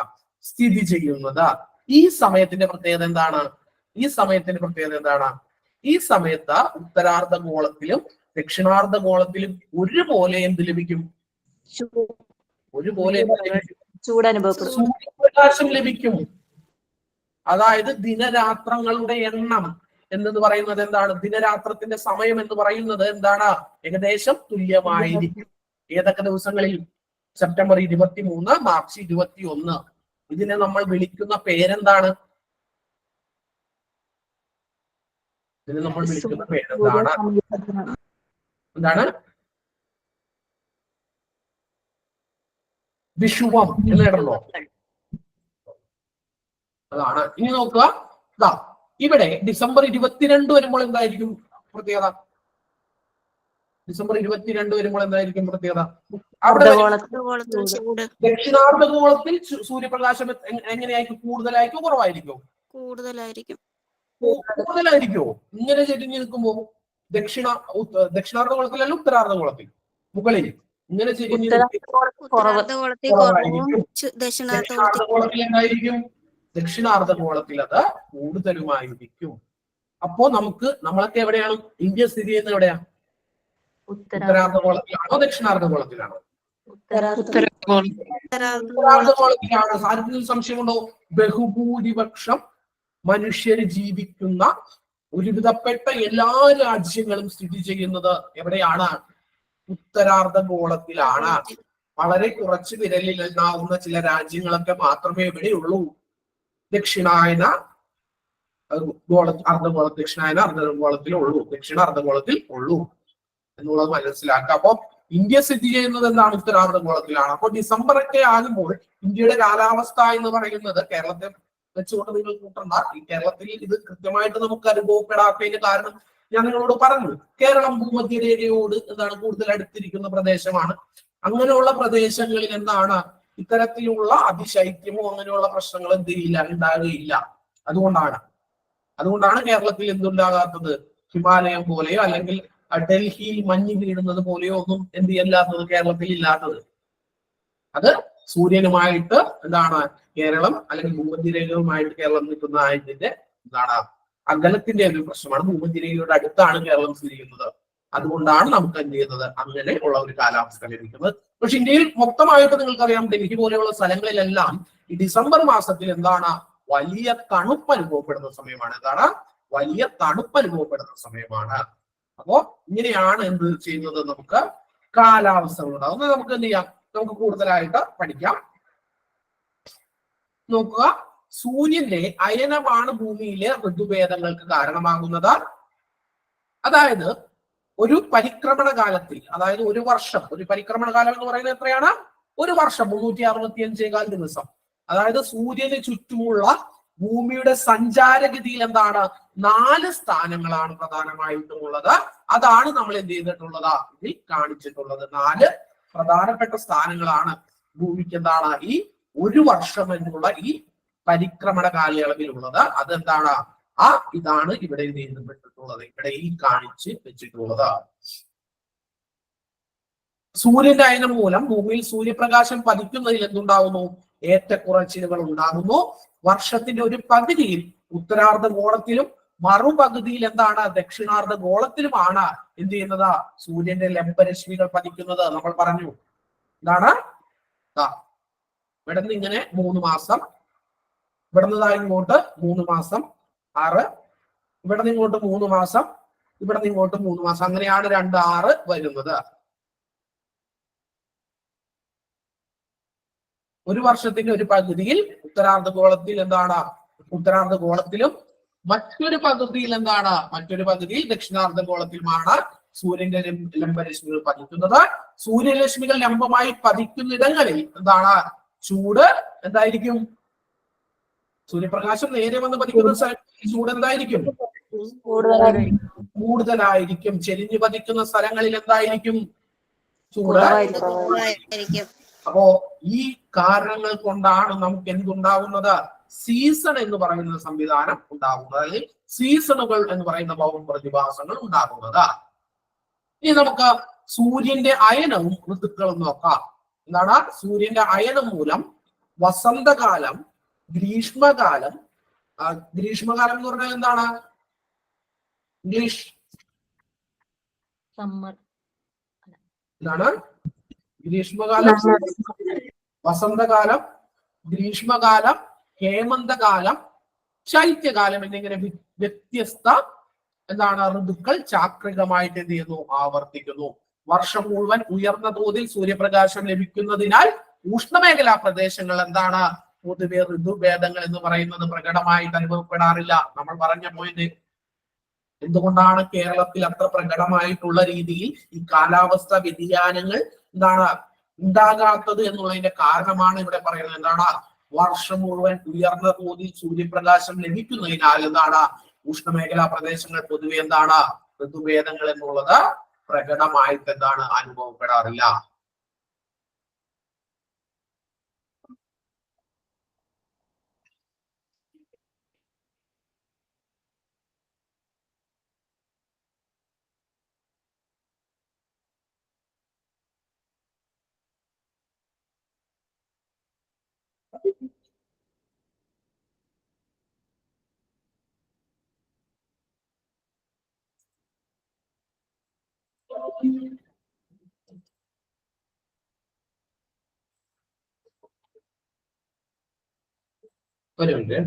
സ്ഥിതി ചെയ്യുന്നത്. ഈ സമയത്തിന്റെ പ്രത്യേകത എന്താണ്? ഈ സമയത്തിന്റെ പ്രത്യേകത എന്താണ്? ഈ സമയത്ത് ഉത്തരാർദ്ധഗോളത്തിലും ദക്ഷിണാർദ്ധഗോളത്തിലും ഒരുപോലെ എന്ത് ലഭിക്കും? ഒരുപോലെ സൂര്യപ്രകാശം ലഭിക്കും. അതായത് ദിനരാത്രങ്ങളുടെ എണ്ണം എന്ന് പറയുന്നത് എന്താണ്? ദിനരാത്രത്തിന്റെ സമയം എന്ന് പറയുന്നത് എന്താണ്? ഏകദേശം തുല്യമായിരിക്കും. ഏതൊക്കെ ദിവസങ്ങളിൽ? September 23, March 21. ഇതിനെ നമ്മൾ വിളിക്കുന്ന പേരെന്താണ്? ഇതിനെ നമ്മൾ വിളിക്കുന്ന പേരെന്താണ്? എന്താണ്? വിഷുവം എന്ന് കേട്ടല്ലോ. അതാണ്. ഇനി നോക്കുക, ഇതാ ഇവിടെ ഡിസംബർ 22 വരുമ്പോൾ എന്തായിരിക്കും പ്രത്യേകത? ഡിസംബർ 22 വരുമ്പോൾ എന്തായിരിക്കും പ്രത്യേകത? അവിടെ ദക്ഷിണാർദ്ധഗോളത്തിൽ സൂര്യപ്രകാശം എങ്ങനെയായിരിക്കും? കൂടുതലായിരിക്കും കുറവായിരിക്കും? കൂടുതലായിരിക്കോ? ഇങ്ങനെ ചെരിഞ്ഞ് നിൽക്കുമ്പോ ദക്ഷിണാർദ്ധഗോളത്തിലല്ല ഉത്തരാർദ്ധഗോളത്തിൽ മുകളിൽ ഇങ്ങനെ ചെരിഞ്ഞ് ദക്ഷിണാർദ്ധഗോളത്തിൽ എന്തായിരിക്കും? ദക്ഷിണാർദ്ധഗോളത്തിൽ അത് കൂടുതലുമായിരിക്കും. അപ്പോ നമ്മളൊക്കെ എവിടെയാണ്? ഇന്ത്യ സ്ഥിതി ചെയ്യുന്നത് എവിടെയാണ്? ഉത്തരാർദ്ധഗോളത്തിലാണോ ദക്ഷിണാർദ്ധഗോളത്തിലാണോ? ഉത്തരാർദ്ധഗോളത്തിലാണ്. ആർക്കും സംശയമുണ്ടോ? ബഹുഭൂരിപക്ഷം മനുഷ്യർ ജീവിക്കുന്ന ഒരുവിധപ്പെട്ട എല്ലാ രാജ്യങ്ങളും സ്ഥിതി ചെയ്യുന്നത് എവിടെയാണ്? ഉത്തരാർദ്ധഗോളത്തിലാണ്. വളരെ കുറച്ച് വിരലിൽ എണ്ണാവുന്ന ചില രാജ്യങ്ങളൊക്കെ മാത്രമേ ഇവിടെയുള്ളൂ ദക്ഷിണായന ദക്ഷിണാർദ്ധഗോളത്തിൽ ഉള്ളൂ എന്നുള്ളത് മനസ്സിലാക്കുക. അപ്പൊ ഇന്ത്യ സ്ഥിതി ചെയ്യുന്നത് എന്താണ്? ഉത്തരാർദ്ധഗോളത്തിലാണ്. അപ്പൊ ഡിസംബർ ഒക്കെ ആകുമ്പോൾ ഇന്ത്യയുടെ കാലാവസ്ഥ എന്ന് പറയുന്നത് കേരളത്തെ വെച്ചുകൊണ്ട് നിങ്ങൾ കൂട്ടണ്ട. ഈ കേരളത്തിൽ ഇത് കൃത്യമായിട്ട് നമുക്ക് അനുഭവപ്പെടാത്തതിന് കാരണം ഞാൻ നിങ്ങളോട് പറഞ്ഞു. കേരളം ഭൂമധ്യരേഖയോട് എന്താണ് കൂടുതൽ അടുത്തിരിക്കുന്ന പ്രദേശമാണ്. അങ്ങനെയുള്ള പ്രദേശങ്ങളിൽ എന്താണ് ഇത്തരത്തിലുള്ള അതിശൈത്യമോ അങ്ങനെയുള്ള പ്രശ്നങ്ങൾ എന്ത് ചെയ്യില്ല, ഉണ്ടാകുകയില്ല. അതുകൊണ്ടാണ് കേരളത്തിൽ എന്തുണ്ടാകാത്തത്? ഹിമാലയം പോലെയോ അല്ലെങ്കിൽ ഡൽഹിയിൽ മഞ്ഞ് വീഴുന്നത് പോലെയോ ഒന്നും എന്ത് ചെയ്യാത്തത് കേരളത്തിൽ ഇല്ലാത്തത്. അത് സൂര്യനുമായിട്ട് എന്താണ് കേരളം അല്ലെങ്കിൽ ഭൂമധ്യരേഖയുമായിട്ട് കേരളം നിൽക്കുന്ന ഇതിന്റെ എന്താണ് അകലത്തിന്റെ ഒരു പ്രശ്നമാണ്. ഭൂമധ്യരേഖയുടെ അടുത്താണ് കേരളം സ്ഥിതി ചെയ്യുന്നത്. അതുകൊണ്ടാണ് നമുക്ക് എന്ത് ചെയ്യുന്നത് അങ്ങനെ ഉള്ള ഒരു കാലാവസ്ഥ ലഭിക്കുന്നത്. പക്ഷെ ഇന്ത്യയിൽ മൊത്തമായിട്ട് നിങ്ങൾക്കറിയാം, ഡൽഹി പോലെയുള്ള സ്ഥലങ്ങളിലെല്ലാം ഈ ഡിസംബർ മാസത്തിൽ എന്താണ് വലിയ തണുപ്പ് അനുഭവപ്പെടുന്ന സമയമാണ്. എന്താണ് വലിയ തണുപ്പ് അനുഭവപ്പെടുന്ന സമയമാണ്. അപ്പോ ഇങ്ങനെയാണ് എന്ത് ചെയ്യുന്നത്? നമുക്ക് കാലാവസ്ഥകൾ ഉണ്ടാകുന്നത്. നമുക്ക് എന്ത് ചെയ്യാം? നമുക്ക് കൂടുതലായിട്ട് പഠിക്കാം. നോക്കുക, സൂര്യന്റെ അയനമാണ് ഭൂമിയിലെ ഋതുഭേദങ്ങൾക്ക് കാരണമാകുന്നത്. അതായത് ഒരു പരിക്രമണ കാലത്തിൽ, അതായത് ഒരു വർഷം, ഒരു പരിക്രമണ കാലം എന്ന് പറയുന്നത് എത്രയാണ്? ഒരു വർഷം 365 ദിവസം. അതായത് സൂര്യന് ചുറ്റുമുള്ള ഭൂമിയുടെ സഞ്ചാരഗതിയിൽ എന്താണ് 4 സ്ഥാനങ്ങളാണ് പ്രധാനമായിട്ടും ഉള്ളത്. അതാണ് നമ്മൾ എന്ത് ചെയ്തിട്ടുള്ളത്? ഇതിൽ കാണിച്ചിട്ടുള്ളത് 4 പ്രധാനപ്പെട്ട സ്ഥാനങ്ങളാണ് ഭൂമിക്ക് എന്താണ് ഈ ഒരു വർഷം എന്നുള്ള ഈ പരിക്രമണ കാലയളവിലുള്ളത്. അതെന്താണ്? ഇതാണ് ഇവിടെ എഴുതപ്പെട്ടിട്ടുള്ളത്, ഇവിടെ ഈ കാണിച്ച് വെച്ചിട്ടുള്ളത്. സൂര്യന്റെ അയനം മൂലം ഭൂമിയിൽ സൂര്യപ്രകാശം പതിക്കുന്നതിൽ എന്തുണ്ടാകുന്നു? ഏറ്റക്കുറച്ചിലുകൾ ഉണ്ടാകുന്നു. വർഷത്തിന്റെ ഒരു പകുതിയിൽ ഉത്തരാർദ്ധഗോളത്തിലും മറുപകുതിയിൽ എന്താണ് ദക്ഷിണാർദ്ധഗോളത്തിലുമാണ് എന്ത് ചെയ്യുന്നത്? സൂര്യന്റെ ലംബരശ്മികൾ പതിക്കുന്നത്. നമ്മൾ പറഞ്ഞു എന്താണ്? ഇവിടെ നിന്ന് ഇങ്ങനെ 3 മാസം, ഇവിടെ നിന്ന് ഇങ്ങോട്ട് 3 മാസം 6, ഇവിടെ നിന്ന് ഇങ്ങോട്ട് 3 മാസം, ഇവിടെ നിന്ന് ഇങ്ങോട്ട് 3 മാസം, അങ്ങനെയാണ് 2, 6 വരുന്നത്. ഒരു വർഷത്തിന്റെ ഒരു പകുതിയിൽ ഉത്തരാർദ്ധഗോളത്തിൽ എന്താണ്? ഉത്തരാർദ്ധഗോളത്തിലും മറ്റൊരു പകുതിയിൽ എന്താണ്? മറ്റൊരു പകുതിയിൽ ദക്ഷിണാർദ്ധഗോളത്തിലുമാണ് സൂര്യന്റെ ലംബരശ്മികൾ പതിക്കുന്നത്. സൂര്യരശ്മികൾ ലംബമായി പതിക്കുന്നിടങ്ങളിൽ എന്താണ്? ചൂട് എന്തായിരിക്കും? സൂര്യപ്രകാശം നേരെ വന്ന് പതിക്കുന്ന ചൂട് എന്തായിരിക്കും? കൂടുതലായിരിക്കും. ചെരിഞ്ഞു പതിക്കുന്ന സ്ഥലങ്ങളിൽ എന്തായിരിക്കും? ചൂട് കുറവായിരിക്കും. അപ്പോ ഈ കാരണങ്ങൾ കൊണ്ടാണ് നമുക്ക് എന്തുണ്ടാകുന്നത്? സീസൺ എന്ന് പറയുന്ന സംവിധാനം ഉണ്ടാകുന്നത്, അല്ലെങ്കിൽ സീസണുകൾ എന്ന് പറയുന്ന പ്രതിഭാസങ്ങൾ ഉണ്ടാകുന്നത്. ഇനി നമുക്ക് സൂര്യന്റെ അയനവും ഋതുക്കളും നോക്കാം. എന്താണ്? സൂര്യന്റെ അയനം മൂലം വസന്തകാലം, ഗ്രീഷ്മകാലം. ഗ്രീഷ്മകാലം എന്ന് പറഞ്ഞാൽ എന്താണ്? English summer. എന്താണ്? ഗ്രീഷ്മകാലം, വസന്തകാലം, ഗ്രീഷ്മകാലം, ഹേമന്തകാലം, ശൈത്യകാലം എന്നിങ്ങനെ വ്യത്യസ്ത എന്താണ് ഋതുക്കൾ ചാക്രികമായിട്ട് എന്ത് ചെയ്യുന്നു? ആവർത്തിക്കുന്നു. വർഷം മുഴുവൻ ഉയർന്ന തോതിൽ സൂര്യപ്രകാശം ലഭിക്കുന്നതിനാൽ ഉഷ്ണമേഖലാ പ്രദേശങ്ങൾ എന്താണ്? പൊതുവെ ഋതുഭേദങ്ങൾ എന്ന് പറയുന്നത് പ്രകടമായിട്ട് അനുഭവപ്പെടാറില്ല. നമ്മൾ പറഞ്ഞ പോയിന്റ്. എന്തുകൊണ്ടാണ് കേരളത്തിൽ അത്ര പ്രകടമായിട്ടുള്ള രീതിയിൽ ഈ കാലാവസ്ഥ വ്യതിയാനങ്ങൾ എന്താണ് ഉണ്ടാകാത്തത് എന്നുള്ളതിന്റെ കാരണമാണ് ഇവിടെ പറയുന്നത്. എന്താണ്? വർഷം മുഴുവൻ ഉയർന്ന തോതിൽ സൂര്യപ്രകാശം ലഭിക്കുന്നതിനാൽ എന്താണ് ഉഷ്ണമേഖലാ പ്രദേശങ്ങൾ പൊതുവെ എന്താണ് ഋതുഭേദങ്ങൾ എന്നുള്ളത് പ്രകടമായിട്ട് എന്താണ് അനുഭവപ്പെടാറില്ല. ഒരു മിനിറ്റ്.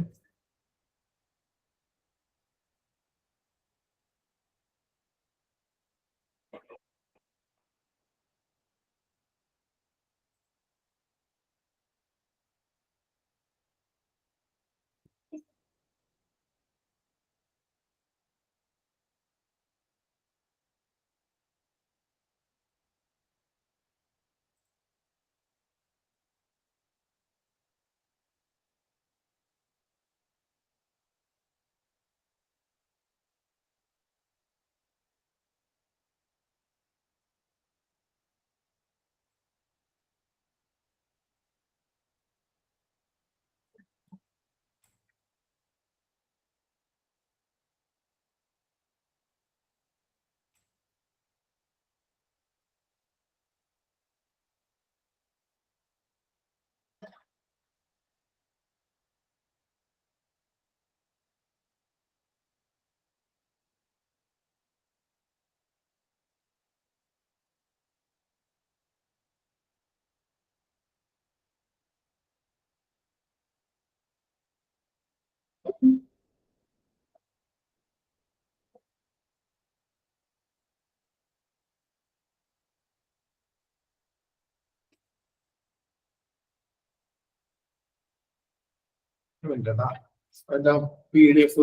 PDF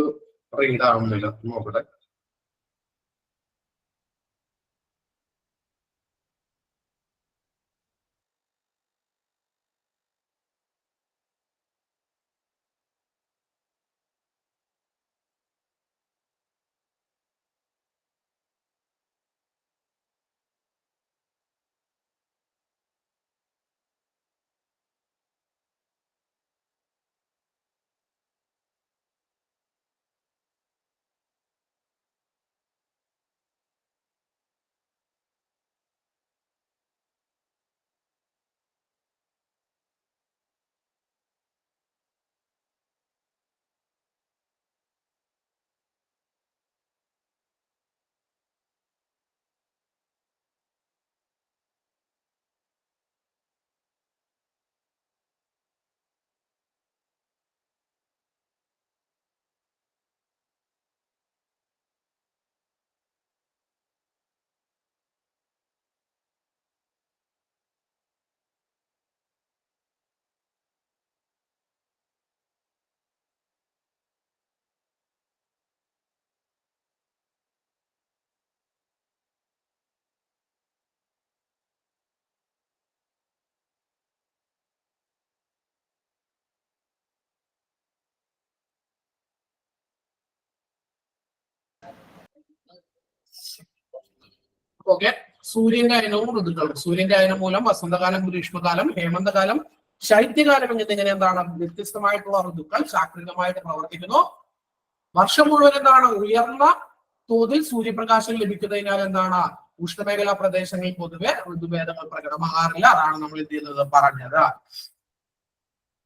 റീഡ് ആവുന്നില്ല, നോക്കട്ടെ. ഓക്കെ. സൂര്യന്റെ അയനവും ഋതുക്കളും. സൂര്യന്റെ അയനം മൂലം വസന്തകാലം, ഗ്രീഷ്മകാലം, ഹേമന്തകാലം, ശൈത്യകാലം എന്നിങ്ങനെ എന്താണ് വ്യത്യസ്തമായിട്ടുള്ള ഋതുക്കൾ ചാക്രികമായിട്ട് പ്രവർത്തിക്കുന്നു. വർഷം മുഴുവൻ എന്താണ് ഉയർന്ന തോതിൽ സൂര്യപ്രകാശം ലഭിക്കുന്നതിനാൽ എന്താണ് ഉഷ്ണമേഖലാ പ്രദേശങ്ങളിൽ പൊതുവെ ഋതുഭേദങ്ങൾ പ്രകടമാകാറില്ല. അതാണ് നമ്മൾ എന്ത് ചെയ്യുന്നത് പറഞ്ഞത്.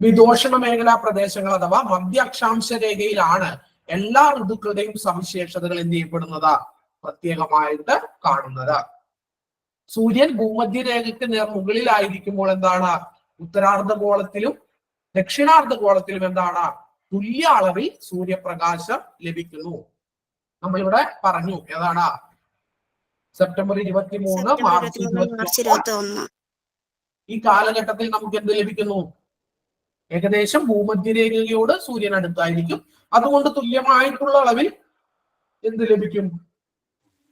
മിതോഷ്ണ മേഖലാ പ്രദേശങ്ങൾ അഥവാ മധ്യ അക്ഷാംശ രേഖയിലാണ് എല്ലാ ഋതുക്കളുടെയും സവിശേഷതകൾ എന്ത് ചെയ്യപ്പെടുന്നത് പ്രത്യേകമായിട്ട് കാണുന്നത്. സൂര്യൻ ഭൂമധ്യരേഖയ്ക്ക് മുകളിലായിരിക്കുമ്പോൾ എന്താണ് ഉത്തരാർദ്ധഗോളത്തിലും ദക്ഷിണാർദ്ധഗോളത്തിലും എന്താണ് തുല്യ അളവിൽ സൂര്യപ്രകാശം ലഭിക്കുന്നു. നമ്മളിവിടെ പറഞ്ഞു ഏതാണ് സെപ്റ്റംബർ 23, മാർച്ച് 21. ഈ കാലഘട്ടത്തിൽ നമുക്ക് എന്ത് ലഭിക്കുന്നു? ഏകദേശം ഭൂമധ്യരേഖയോട് സൂര്യൻ അടുത്തായിരിക്കും. അതുകൊണ്ട് തുല്യമായിട്ടുള്ള അളവിൽ എന്ത് ലഭിക്കും?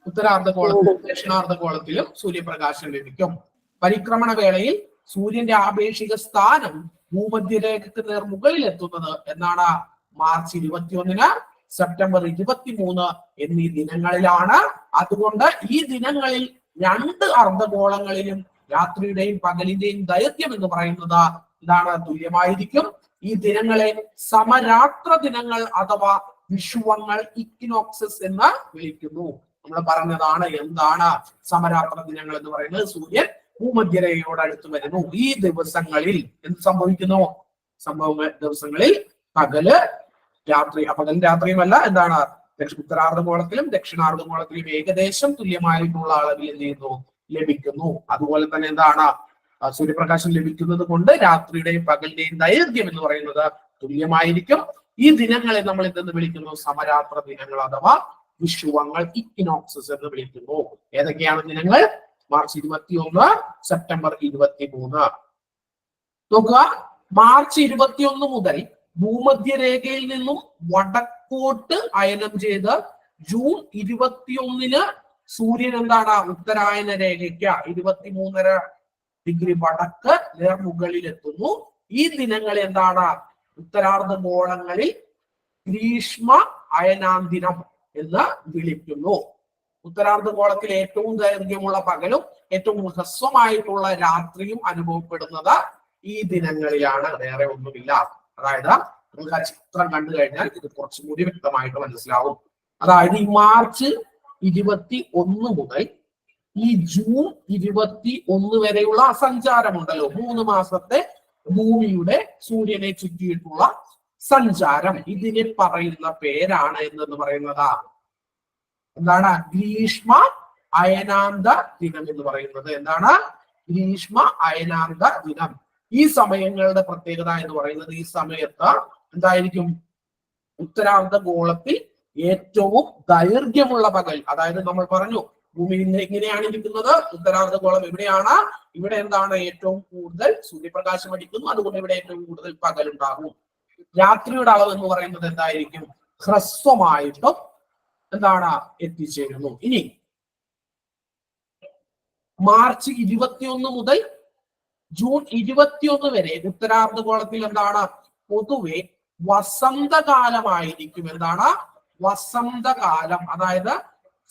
ഉത്തരാർദ്ധഗോളത്തിലും ദക്ഷിണാർദ്ധഗോളത്തിലും സൂര്യപ്രകാശം ലഭിക്കും. പരിക്രമണ വേളയിൽ സൂര്യന്റെ ആപേക്ഷിക സ്ഥാനം ഭൂമധ്യരേഖയ്ക്ക് മുകളിൽ എത്തുന്നത് എന്നാണ് മാർച്ച് 21, സെപ്റ്റംബർ 23 എന്നീ ദിനങ്ങളിലാണ്. അതുകൊണ്ട് ഈ ദിനങ്ങളിൽ 2 അർദ്ധഗോളങ്ങളിലും രാത്രിയുടെയും പകലിന്റെയും ദൈർഘ്യം എന്ന് പറയുന്നത് ഇതാണ് തുല്യമായിരിക്കും. ഈ ദിനങ്ങളെ സമരാത്ര ദിനങ്ങൾ അഥവാ വിഷുവങ്ങൾ, ഇക്വിനോക്സസ് എന്ന് വിളിക്കുന്നു. നമ്മൾ പറഞ്ഞതാണ് എന്താണ് സമരാത്ര ദിനങ്ങൾ എന്ന് പറയുന്നത്. സൂര്യൻ ഭൂമധ്യരേഖയോട് അടുത്ത് വരുന്നു. ഈ ദിവസങ്ങളിൽ എന്ത് സംഭവിക്കുന്നു? ദിവസങ്ങളിൽ പകല് രാത്രി, പകലും രാത്രിയുമല്ല എന്താണ് ഉത്തരാർദ്ധഗോളത്തിലും ദക്ഷിണാർദ്ധഗോളത്തിലും ഏകദേശം തുല്യമായിട്ടുള്ള അളവിൽ എന്ത് ചെയ്യുന്നു ലഭിക്കുന്നു. അതുപോലെ തന്നെ എന്താണ് സൂര്യപ്രകാശം ലഭിക്കുന്നത് കൊണ്ട് രാത്രിയുടെയും പകലിന്റെയും ദൈർഘ്യം എന്ന് പറയുന്നത് തുല്യമായിരിക്കും. ഈ ദിനങ്ങളെ നമ്മൾ എന്തെന്ന് വിളിക്കുന്നു? സമരാത്ര ദിനങ്ങൾ അഥവാ വിഷുവങ്ങൾ, ഇക്വിനോക്സസ് എന്ന് വിളിക്കുന്നു. ഏതൊക്കെയാണ് ദിനങ്ങൾ? March 21, September 23. നോക്കുക, മാർച്ച് 21 മുതൽ ഭൂമധ്യരേഖയിൽ നിന്നും വടക്കോട്ട് അയനം ചെയ്ത് ജൂൺ 21 സൂര്യൻ എന്താണ് ഉത്തരായന രേഖയ്ക്ക് 23.5 ഡിഗ്രി വടക്ക് മുകളിൽ എത്തുന്നു. ഈ ദിനങ്ങൾ എന്താണ് ഉത്തരാർദ്ധഗോളങ്ങളിൽ ഗ്രീഷ്മ അയനാന്തിരം എന്ന് വിളിക്കുന്നു. ഉത്തരാർദ്ധഗോളത്തിൽ ഏറ്റവും ദൈർഘ്യമുള്ള പകലും ഏറ്റവും ഹ്രസ്വമായിട്ടുള്ള രാത്രിയും അനുഭവപ്പെടുന്നത് ഈ ദിനങ്ങളിലാണ്. വേറെ ഒന്നുമില്ല. അതായത് നമുക്ക് ആ ചിത്രം കണ്ടു കഴിഞ്ഞാൽ ഇത് കുറച്ചും കൂടി വ്യക്തമായിട്ട് മനസ്സിലാവും. അതായത് ഈ മാർച്ച് 21 മുതൽ ഈ ജൂൺ 21 വരെയുള്ള സഞ്ചാരമുണ്ടല്ലോ, 3 മാസത്തെ ഭൂമിയുടെ സൂര്യനെ ചുറ്റിയിട്ടുള്ള സഞ്ചാരം, ഇതിനെ പറയുന്ന പേരാണ് എന്തെന്ന് പറയുന്നത് എന്താണ്? ഗ്രീഷ്മ അയനാന്ത ദിനം എന്ന് പറയുന്നത്. എന്താണ്? ഗ്രീഷ്മ അയനാന്ത ദിനം. ഈ സമയങ്ങളുടെ പ്രത്യേകത എന്ന് പറയുന്നത് ഈ സമയത്ത് എന്തായിരിക്കും? ഉത്തരാർദ്ധഗോളത്തിൽ ഏറ്റവും ദൈർഘ്യമുള്ള പകൽ, അതായത് നമ്മൾ പറഞ്ഞു ഭൂമി എങ്ങനെയാണ് ഇരിക്കുന്നത്, ഉത്തരാർദ്ധഗോളം എവിടെയാണ്, ഇവിടെ എന്താണ് ഏറ്റവും കൂടുതൽ സൂര്യപ്രകാശം അടിക്കുന്നു, അതുകൊണ്ട് ഇവിടെ ഏറ്റവും കൂടുതൽ പകൽ ഉണ്ടാകും. രാത്രിയുടെ അളവ് എന്ന് പറയുന്നത് എന്തായിരിക്കും? ഹ്രസ്വമായിട്ടും എന്താണ് എത്തിച്ചേരുന്നു. ഇനി മാർച്ച് 21 മുതൽ ജൂൺ 21 വരെ ഉത്തരാർദ്ധഗോളത്തിൽ എന്താണ് പൊതുവെ വസന്തകാലമായിരിക്കും. എന്താണ്? വസന്തകാലം, അതായത്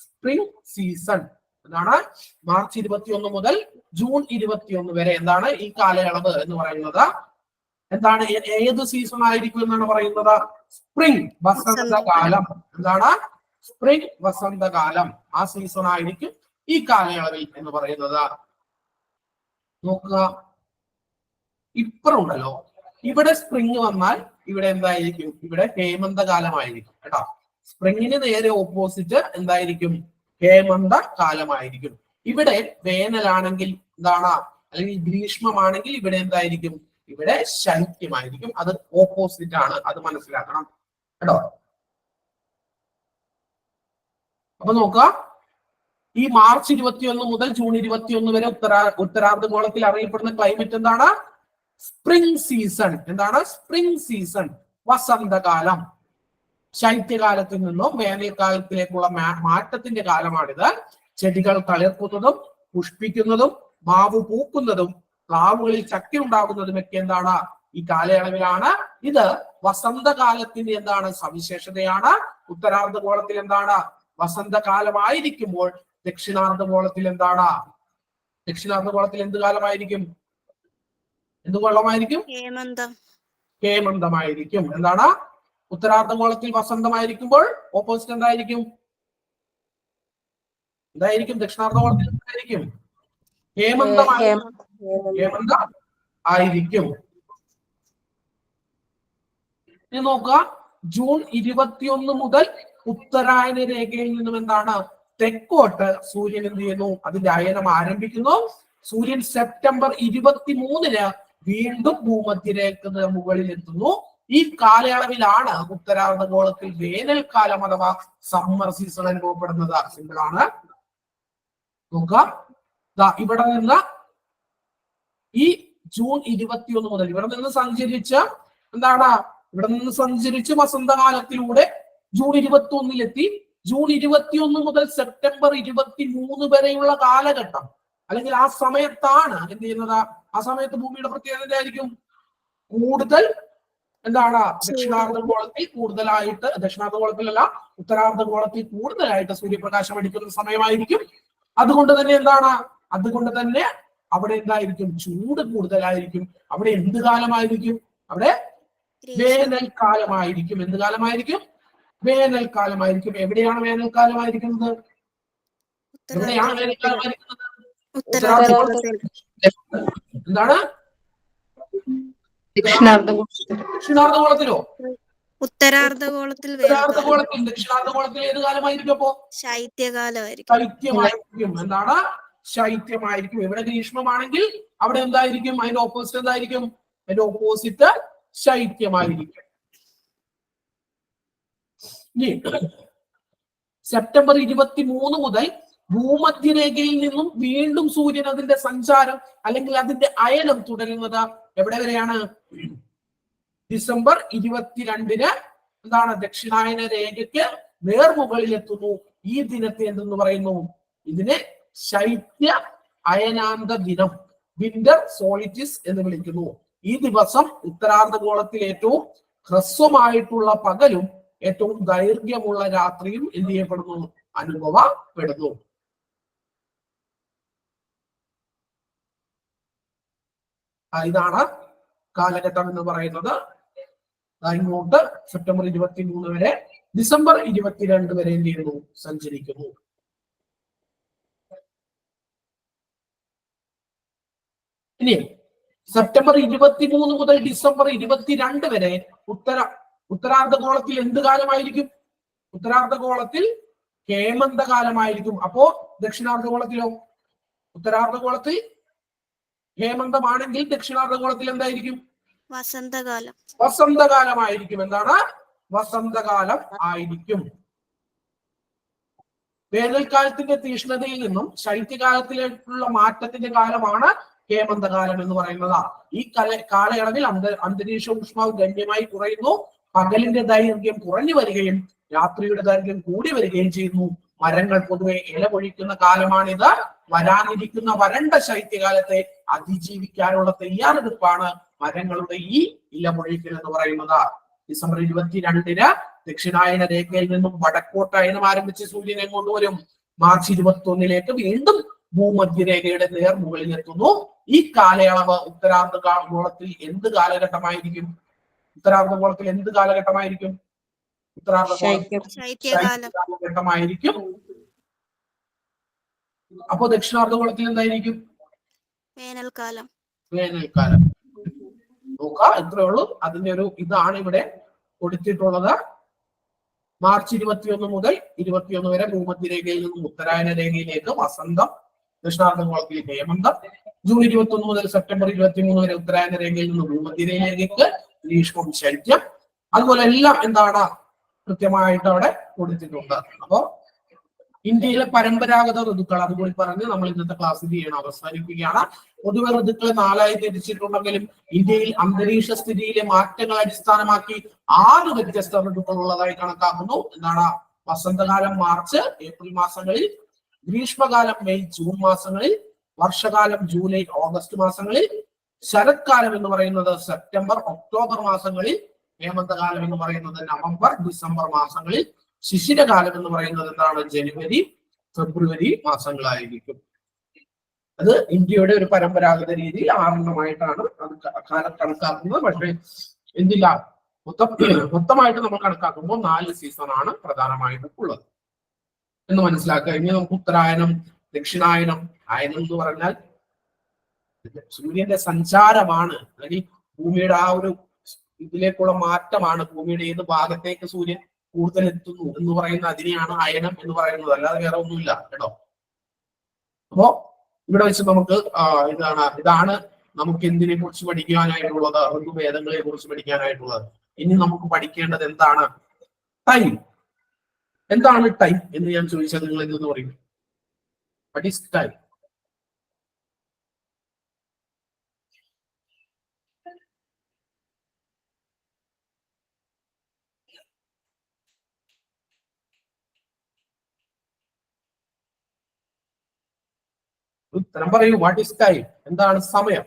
സ്പ്രിംഗ് സീസൺ. എന്താണ്? മാർച്ച് 21 മുതൽ ജൂൺ 21 വരെ എന്താണ് ഈ കാലയളവ് എന്ന് പറയുന്നത്? എന്താണ്? ഏത് സീസൺ ആയിരിക്കും എന്നാണ് പറയുന്നത്? സ്പ്രിംഗ് വസന്തകാലം. എന്താണ്? സ്പ്രിംഗ് വസന്തകാലം. ആ സീസൺ ആയിരിക്കും ഈ കാലയളവിൽ എന്ന് പറയുന്നത്. നോക്കുക, ഇപ്പറുണ്ടല്ലോ, ഇവിടെ സ്പ്രിംഗ് വന്നാൽ ഇവിടെ എന്തായിരിക്കും? ഇവിടെ ഹേമന്തകാലമായിരിക്കും കേട്ടോ. സ്പ്രിംഗിന് നേരെ ഓപ്പോസിറ്റ് എന്തായിരിക്കും? ഹേമന്ത കാലമായിരിക്കും. ഇവിടെ വേനലാണെങ്കിൽ എന്താണ്, അല്ലെങ്കിൽ ഗ്രീഷ്മമാണെങ്കിൽ ഇവിടെ എന്തായിരിക്കും? ഇവിടെ ശൈത്യമായിരിക്കും. അത് ഓപ്പോസിറ്റ് ആണ്, അത് മനസ്സിലാക്കണം കേട്ടോ. അപ്പൊ നോക്കുക, ഈ മാർച്ച് 21 മുതൽ ജൂൺ 21 വരെ ഉത്തരാർദ്ധഗോളത്തിൽ അറിയപ്പെടുന്ന ക്ലൈമറ്റ് എന്താണ്? Spring season. എന്താണ്? സ്പ്രിംഗ് സീസൺ, വസന്തകാലം. ശൈത്യകാലത്തിൽ നിന്നും വേനൽക്കാലത്തിലേക്കുള്ള മാറ്റത്തിന്റെ കാലമാണിത്. ചെടികൾ തളിർക്കുന്നതും പുഷ്പിക്കുന്നതും മാവ് പൂക്കുന്നതും പ്ലാവുകളിൽ ചക്ക ഉണ്ടാകുന്നതും ഒക്കെ എന്താണ് ഈ കാലയളവിലാണ്. ഇത് വസന്തകാലത്തിന്റെ എന്താണ് സവിശേഷതയാണ്. ഉത്തരാർദ്ധഗോളത്തിൽ എന്താണ് വസന്തകാലമായിരിക്കുമ്പോൾ ദക്ഷിണാർദ്ധഗോളത്തിൽ എന്താണ്? ദക്ഷിണാർദ്ധഗോളത്തിൽ എന്ത് കാലമായിരിക്കും? എന്ത് കൊള്ളമായിരിക്കും? ഹേമന്തം. ഹേമന്തമായിരിക്കും. എന്താണ്? ഉത്തരാർദ്ധഗോളത്തിൽ വസന്തമായിരിക്കുമ്പോൾ ഓപ്പോസിറ്റ് എന്തായിരിക്കും? എന്തായിരിക്കും? ദക്ഷിണാർദ്ധഗോളത്തിൽ എന്തായിരിക്കും? ഹേമന്തം ആയിരിക്കും. ഇനി നോക്കുക, ജൂൺ 21 മുതൽ ഉത്തരായന രേഖയിൽ നിന്നും എന്താണ്? തെക്കോട്ട് സൂര്യൻ എന്ത് ചെയ്യുന്നു? അതിന്റെ അയനം ആരംഭിക്കുന്നു. സൂര്യൻ സെപ്റ്റംബർ 23 വീണ്ടും ഭൂമധ്യരേഖയുടെ മുകളിൽ എത്തുന്നു. ഈ കാലയളവിലാണ് ഉത്തരാർദ്ധഗോളത്തിൽ വേനൽക്കാലം അഥവാ സമ്മർ സീസൺ അനുഭവപ്പെടുന്നത്. സിമ്പിൾ ആണ്. നോക്കാം, ഇവിടെ നിന്ന് ഈ ജൂൺ 21 മുതൽ ഇവിടെ നിന്ന് സഞ്ചരിച്ച എന്താണ്? ഇവിടെ നിന്ന് സഞ്ചരിച്ച് വസന്തകാലത്തിലൂടെ ജൂൺ 21 ജൂൺ 21 മുതൽ സെപ്റ്റംബർ 23 വരെയുള്ള കാലഘട്ടം, അല്ലെങ്കിൽ ആ സമയത്താണ് എന്ത് ചെയ്യുന്നത്? ആ സമയത്ത് ഭൂമിയുടെ പ്രത്യേകത എന്തായിരിക്കും? കൂടുതൽ എന്താണ്? ദക്ഷിണാർദ്ധഗോളത്തിൽ കൂടുതലായിട്ട്, ദക്ഷിണാർദ്ധഗോളത്തിലല്ല ഉത്തരാർദ്ധഗോളത്തിൽ കൂടുതലായിട്ട് സൂര്യപ്രകാശം അടിക്കുന്ന സമയമായിരിക്കും. അതുകൊണ്ട് തന്നെ എന്താണ്? അതുകൊണ്ട് തന്നെ അവിടെ എന്തായിരിക്കും? ചൂട് കൂടുതലായിരിക്കും. അവിടെ എന്ത് കാലമായിരിക്കും? അവിടെ വേനൽക്കാലമായിരിക്കും. എന്ത് കാലമായിരിക്കും? വേനൽക്കാലമായിരിക്കും. എവിടെയാണ് വേനൽക്കാലമായിരിക്കുന്നത്? എവിടെയാണ് വേനൽക്കാലമായിരിക്കുന്നത്? എന്താണ്? ദക്ഷിണാർദ്ധഗോളത്തിലോ? ഉത്തരാർദ്ധഗോളത്തിൽ. ദക്ഷിണാർദ്ധഗോളത്തിൽ ഏത് കാലമായിരിക്കും? അപ്പോ ശൈത്യകാലമായിരിക്കും. ശൈത്യമായിരിക്കും. എന്താണ്? ശൈത്യമായിരിക്കും. ഇവിടെ ഗ്രീഷ്മമാണെങ്കിൽ അവിടെ എന്തായിരിക്കും? അതിന്റെ ഓപ്പോസിറ്റ് എന്തായിരിക്കും? അതിന്റെ ഓപ്പോസിറ്റ് ശൈത്യമായിരിക്കും. ഇനി സെപ്റ്റംബർ 23 മുതൽ ഭൂമധ്യരേഖയിൽ നിന്നും വീണ്ടും സൂര്യൻ അതിന്റെ സഞ്ചാരം അല്ലെങ്കിൽ അതിന്റെ അയനം തുടരുന്നത് എവിടെ വരെയാണ്? ഡിസംബർ 22 എന്താണ്? ദക്ഷിണായന രേഖയ്ക്ക് നേർമുകളിൽ എത്തുന്നു. ഈ ദിനത്തെ എന്തെന്ന് പറയുന്നു? ഇതിനെ ശൈത്യ അയനാന്ത ദിനം, വിന്റർ സോളിറ്റിസ് എന്ന് വിളിക്കുന്നു. ഈ ദിവസം ഉത്തരാർദ്ധഗോളത്തിൽ ഏറ്റവും ഹ്രസ്വമായിട്ടുള്ള പകലും ഏറ്റവും ദൈർഘ്യമുള്ള രാത്രിയും എന്ത് ചെയ്യപ്പെടുന്നു? അനുഭവപ്പെടുന്നു. ഇതാണ് കാലഘട്ടം എന്ന് പറയുന്നത്. ഇങ്ങോട്ട് സെപ്റ്റംബർ 23 വരെ ഡിസംബർ 22 വരെ എന്ത് ചെയ്യുന്നു? സഞ്ചരിക്കുന്നു. ഇനി സെപ്റ്റംബർ 23 മുതൽ ഡിസംബർ 22 വരെ ഉത്തരാർദ്ധഗോളത്തിൽ എന്ത് കാലമായിരിക്കും? ഉത്തരാർദ്ധഗോളത്തിൽ ഹേമന്തകാലമായിരിക്കും. അപ്പോ ദക്ഷിണാർദ്ധഗോളത്തിലോ? ഉത്തരാർദ്ധഗോളത്തിൽ ഹേമന്തമാണെങ്കിൽ ദക്ഷിണാർദ്ധഗോളത്തിൽ എന്തായിരിക്കും? വസന്തകാലം. വസന്തകാലമായിരിക്കും. എന്താണ്? വസന്തകാലം ആയിരിക്കും. വേനൽക്കാലത്തിന്റെ തീഷ്ണതയിൽ നിന്നും ശൈത്യകാലത്തിലേക്കുള്ള മാറ്റത്തിന്റെ കാലമാണ് ഹേമന്തകാലം എന്ന് പറയുന്നത്. ഈ കാലയളവിൽ അന്തരീക്ഷ ഊഷ്മാവ് ഗണ്യമായി കുറയുന്നു. പകലിന്റെ ദൈർഘ്യം കുറഞ്ഞു വരികയും രാത്രിയുടെ ദൈർഘ്യം കൂടി വരികയും ചെയ്യുന്നു. മരങ്ങൾ പൊതുവെ ഇല പൊഴിക്കുന്ന കാലമാണിത്. വരാനിരിക്കുന്ന വരണ്ട ശൈത്യകാലത്തെ അതിജീവിക്കാനുള്ള തയ്യാറെടുപ്പാണ് മരങ്ങളുടെ ഈ ഇല പൊഴിക്കൽ എന്ന് പറയുന്നത്. ഡിസംബർ 22 ദക്ഷിണായന രേഖയിൽ നിന്നും വടക്കോട്ട് അയനം ആരംഭിച്ച് സൂര്യനെ കൊണ്ടുവരും. മാർച്ച് 21 വീണ്ടും ഭൂമധ്യരേഖയുടെ നേർമുകളിൽ എത്തുന്നു. ഈ കാലയളവ് ഉത്തരാർദ്ധഗോളത്തിൽ എന്ത് കാലഘട്ടമായിരിക്കും? ഉത്തരാർദ്ധഗോളത്തിൽ എന്ത് കാലഘട്ടമായിരിക്കും? കാലഘട്ടമായിരിക്കും. അപ്പോ ദക്ഷിണാർദ്ധഗോളത്തിൽ എന്തായിരിക്കും? വേനൽക്കാലം. വേനൽക്കാലം. നോക്കാം, ഇത്രയേ ഉള്ളൂ. അതിന്റെ ഒരു ഇതാണ് ഇവിടെ കൊടുത്തിട്ടുള്ളത്. മാർച്ച് 21 മുതൽ 21 വരെ ഭൂമധ്യരേഖയിൽ നിന്നും ഉത്തരായന രേഖയിലേക്ക് വസന്തം, ദക്ഷിണാർദ്ധഗോളത്തിൽ ഹേമന്തം. ജൂൺ 21 മുതൽ സെപ്റ്റംബർ 23 വരെ ഉത്തരായന രേഖയിൽ നിന്നും ഭൂമധ്യരേഖയിലേക്ക് ഗ്രീഷ്മം, ശൈത്യം. അതുപോലെ എല്ലാം എന്താണ് കൃത്യമായിട്ട് അവിടെ കൊടുത്തിട്ടുണ്ട്. അപ്പോ ഇന്ത്യയിലെ പരമ്പരാഗത ഋതുക്കൾ അതുകൂടി പറഞ്ഞ് നമ്മൾ ഇന്നത്തെ ക്ലാസ് ചെയ്യണം അവസാനിക്കുകയാണ്. പൊതുവെ ഋതുക്കളെ 4ആയി തിരിച്ചിട്ടുണ്ടെങ്കിലും ഇന്ത്യയിൽ അന്തരീക്ഷ സ്ഥിതിയിലെ മാറ്റങ്ങൾ അടിസ്ഥാനമാക്കി 6 വ്യത്യസ്ത ഋതുക്കൾ ഉള്ളതായി കണക്കാക്കുന്നു. എന്താണ്? വസന്തകാലം മാർച്ച് ഏപ്രിൽ മാസങ്ങളിൽ, ഗ്രീഷ്മകാലം മെയ് ജൂൺ മാസങ്ങളിൽ, വർഷകാലം ജൂലൈ ഓഗസ്റ്റ് മാസങ്ങളിൽ, ശരത്കാലം എന്ന് പറയുന്നത് സെപ്റ്റംബർ ഒക്ടോബർ മാസങ്ങളിൽ, ഹേമന്തകാലം എന്ന് പറയുന്നത് നവംബർ ഡിസംബർ മാസങ്ങളിൽ, ശിശിരകാലം എന്ന് പറയുന്നത് എന്താണ്? ജനുവരി ഫെബ്രുവരി മാസങ്ങളായിരിക്കും. അത് ഇന്ത്യയുടെ ഒരു പരമ്പരാഗത രീതിയിൽ 6 അത് കാലം കണക്കാക്കുന്നത്. പക്ഷേ എന്തില്ല, മൊത്തമായിട്ട് നമ്മൾ കണക്കാക്കുമ്പോൾ 4 സീസണാണ് പ്രധാനമായിട്ടും ഉള്ളത് എന്ന് മനസ്സിലാക്കുക. ഇനി നമുക്ക് ഉത്തരായനം, ദക്ഷിണായനം. അയനം എന്ന് പറഞ്ഞാൽ സൂര്യന്റെ സഞ്ചാരമാണ്, അല്ലെങ്കിൽ ഭൂമിയുടെ ആ ഒരു ഇതിലേക്കുള്ള മാറ്റമാണ്. ഭൂമിയുടെ ഏത് ഭാഗത്തേക്ക് സൂര്യൻ കൂടുതൽ എത്തുന്നു എന്ന് പറയുന്ന അതിനെയാണ് അയനം എന്ന് പറയുന്നത്, അല്ലാതെ വേറെ ഒന്നുമില്ല കേട്ടോ. അപ്പോ ഇവിടെ വെച്ച് നമുക്ക് ഇതാണ് നമുക്ക് എന്തിനെ കുറിച്ച് പഠിക്കാനായിട്ടുള്ളത്, ഋതുഭേദങ്ങളെ കുറിച്ച് പഠിക്കാനായിട്ടുള്ളത്. ഇനി നമുക്ക് പഠിക്കേണ്ടത് എന്താണ്? ടൈം. എന്താണ് ടൈം എന്ന് ഞാൻ ചോദിച്ചാൽ നിങ്ങൾ എന്തെന്ന് പറയും? What is time? ഉത്തരം പറയൂ. What is time? എന്താണ് സമയം?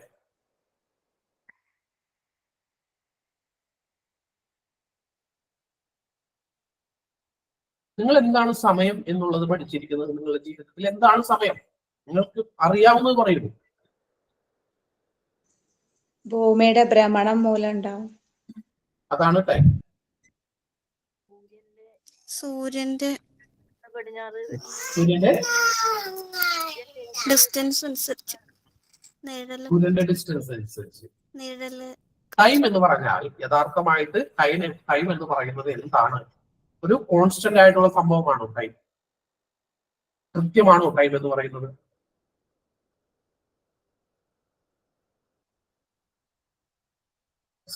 നിങ്ങൾ എന്താണ് സമയം എന്നുള്ളത് പഠിച്ചിരിക്കുന്നത്? നിങ്ങളുടെ ജീവിതത്തിൽ എന്താണ് സമയം? നിങ്ങൾക്ക് അറിയാവുന്നത് പറയൂ. ഭൂമിയുടെ ഭ്രമണം മൂലം ഉണ്ടാവും. അതാണ് ടൈം. സൂര്യന്റെ സൂര്യന്റെ ഡിസ്റ്റൻസ് അനുസരിച്ച് നിഴല് സൂര്യന്റെ ഡിസ്റ്റൻസ് അനുസരിച്ച് നിഴല്. ടൈം എന്ന് പറഞ്ഞാൽ യഥാർത്ഥമായിട്ട് ടൈം എന്ന് പറയുന്നത് എന്താണ്? ഒരു കോൺസ്റ്റന്റ് ആയിട്ടുള്ള സംഭവമാണോ ടൈം? കൃത്യമാണോ ടൈം എന്ന് പറയുന്നത്?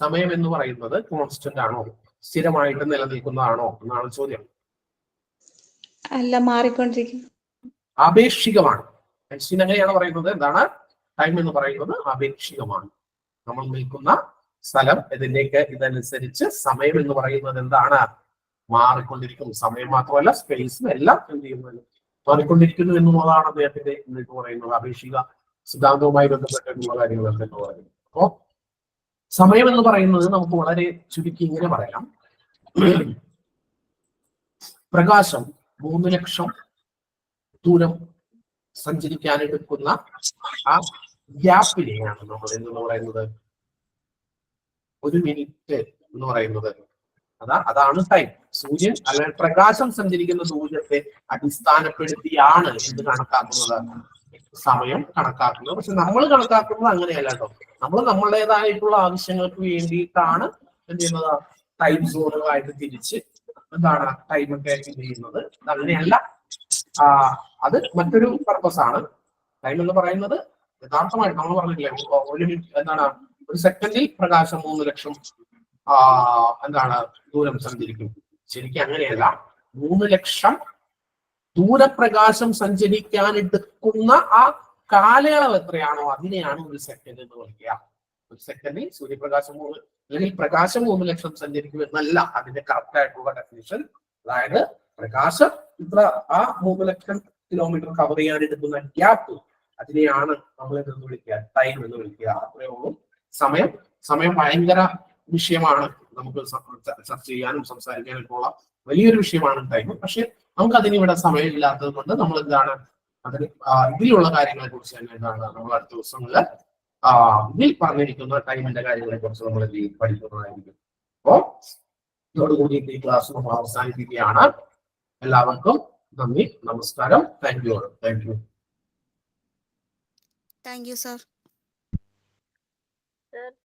സമയം എന്ന് പറയുന്നത് കോൺസ്റ്റന്റ് ആണോ, സ്ഥിരമായിട്ട് നിലനിൽക്കുന്നതാണോ എന്നാണ് ചോദ്യം. അല്ല, മാറിക്കൊണ്ടിരിക്കുന്നു. ആപേക്ഷികമാണ്. ഐൻസ്റ്റീൻ അങ്ങനെയാണ് പറയുന്നത്. എന്താണ് ടൈം എന്ന് പറയുന്നത്? ആപേക്ഷികമാണ്. നമ്മൾ നിൽക്കുന്ന സ്ഥലം ഇതനുസരിച്ച് സമയം എന്ന് പറയുന്നത് എന്താണ്? മാറിക്കൊണ്ടിരിക്കുന്നു. സമയം മാത്രമല്ല, സ്പേസും എല്ലാം എന്ത് ചെയ്യുന്നത്? മാറിക്കൊണ്ടിരിക്കുന്നു എന്നുള്ളതാണ് അദ്ദേഹത്തിന്റെ എന്നിട്ട് പറയുന്നത്. ആപേക്ഷിക സിദ്ധാന്തവുമായി ബന്ധപ്പെട്ടിട്ടുള്ള കാര്യങ്ങൾ എന്ന് പറയുന്നത്. അപ്പോ സമയം എന്ന് പറയുന്നത് നമുക്ക് വളരെ ചുരുക്കി ഇങ്ങനെ പറയാം. പ്രകാശം 3 ലക്ഷം ദൂരം സഞ്ചരിക്കാനെടുക്കുന്ന ആ ഗ്യാപ്പിനെയാണ് നമ്മൾ എന്ന് പറയുന്നത് 1 മിനിറ്റ് എന്ന് പറയുന്നത്. അതാണ് ടൈം. സൂര്യൻ അല്ലെങ്കിൽ പ്രകാശം സഞ്ചരിക്കുന്ന ദൂരത്തെ അടിസ്ഥാനപ്പെടുത്തിയാണ് എന്ത് കണക്കാക്കുന്നത്? സമയം കണക്കാക്കുന്നത്. പക്ഷെ നമ്മൾ കണക്കാക്കുന്നത് അങ്ങനെയല്ല കേട്ടോ. നമ്മൾ നമ്മുടേതായിട്ടുള്ള ആവശ്യങ്ങൾക്ക് വേണ്ടിയിട്ടാണ് എന്ത് ചെയ്യുന്നത്? ടൈം സോണുകളായിട്ട് തിരിച്ച് എന്താണ് ടൈമൊക്കെ എന്ത് ചെയ്യുന്നത്? അങ്ങനെയല്ല. അത് മറ്റൊരു പർപ്പസ് ആണ്. ടൈം എന്ന് പറയുന്നത് യഥാർത്ഥമായിട്ട് നമ്മൾ പറഞ്ഞില്ലേ, എന്താണ്, ഒരു സെക്കൻഡിൽ പ്രകാശം 3 ലക്ഷം ദൂരം സഞ്ചരിക്കും. ശരിക്കും അങ്ങനെയല്ല. 3 ലക്ഷം ദൂരപ്രകാശം സഞ്ചരിക്കാൻ എടുക്കുന്ന ആ കാലയളവ് എത്രയാണോ അതിനെയാണ് ഒരു സെക്കൻഡ് എന്ന് വിളിക്കുക. ഒരു സെക്കൻഡിൽ സൂര്യപ്രകാശം അല്ലെങ്കിൽ പ്രകാശം 3 ലക്ഷം സഞ്ചരിക്കും എന്നല്ല അതിന്റെ കറക്റ്റ് ആയിട്ടുള്ള ഡെഫിനിഷൻ. അതായത് പ്രകാശം ആ 3 ലക്ഷം കിലോമീറ്റർ കവർ ചെയ്യാൻ എടുക്കുന്ന ഗ്യാപ്പ്, അതിനെയാണ് നമ്മൾ എന്ന് വിളിക്കുക, ടൈം എന്ന് വിളിക്കുക. അത്രയേ ഉള്ളൂ. സമയം ഭയങ്കര വിഷയമാണ്. നമുക്ക് ചർച്ച ചെയ്യാനും സംസാരിക്കാനും ഉള്ള വലിയൊരു വിഷയമാണ് ടൈം. പക്ഷെ നമുക്ക് അതിനിവിടെ സമയമില്ലാത്തത് കൊണ്ട് നമ്മൾ എന്താണ് അതിന് ഇതിലുള്ള കാര്യങ്ങളെ കുറിച്ച് തന്നെ എന്താണ് നമ്മൾ അടുത്ത ദിവസങ്ങളിൽ ഇതിൽ പറഞ്ഞിരിക്കുന്ന ടൈമിന്റെ കാര്യങ്ങളെ കുറിച്ച് നമ്മൾ പഠിക്കുന്നതായിരിക്കും. അപ്പോ ഇതോടുകൂടി ഈ ക്ലാസ് നമ്മൾ അവസാനിപ്പിക്കുകയാണ്. എല്ലാവർക്കും നന്ദി, നമസ്കാരം. Thank you. Thank you sir.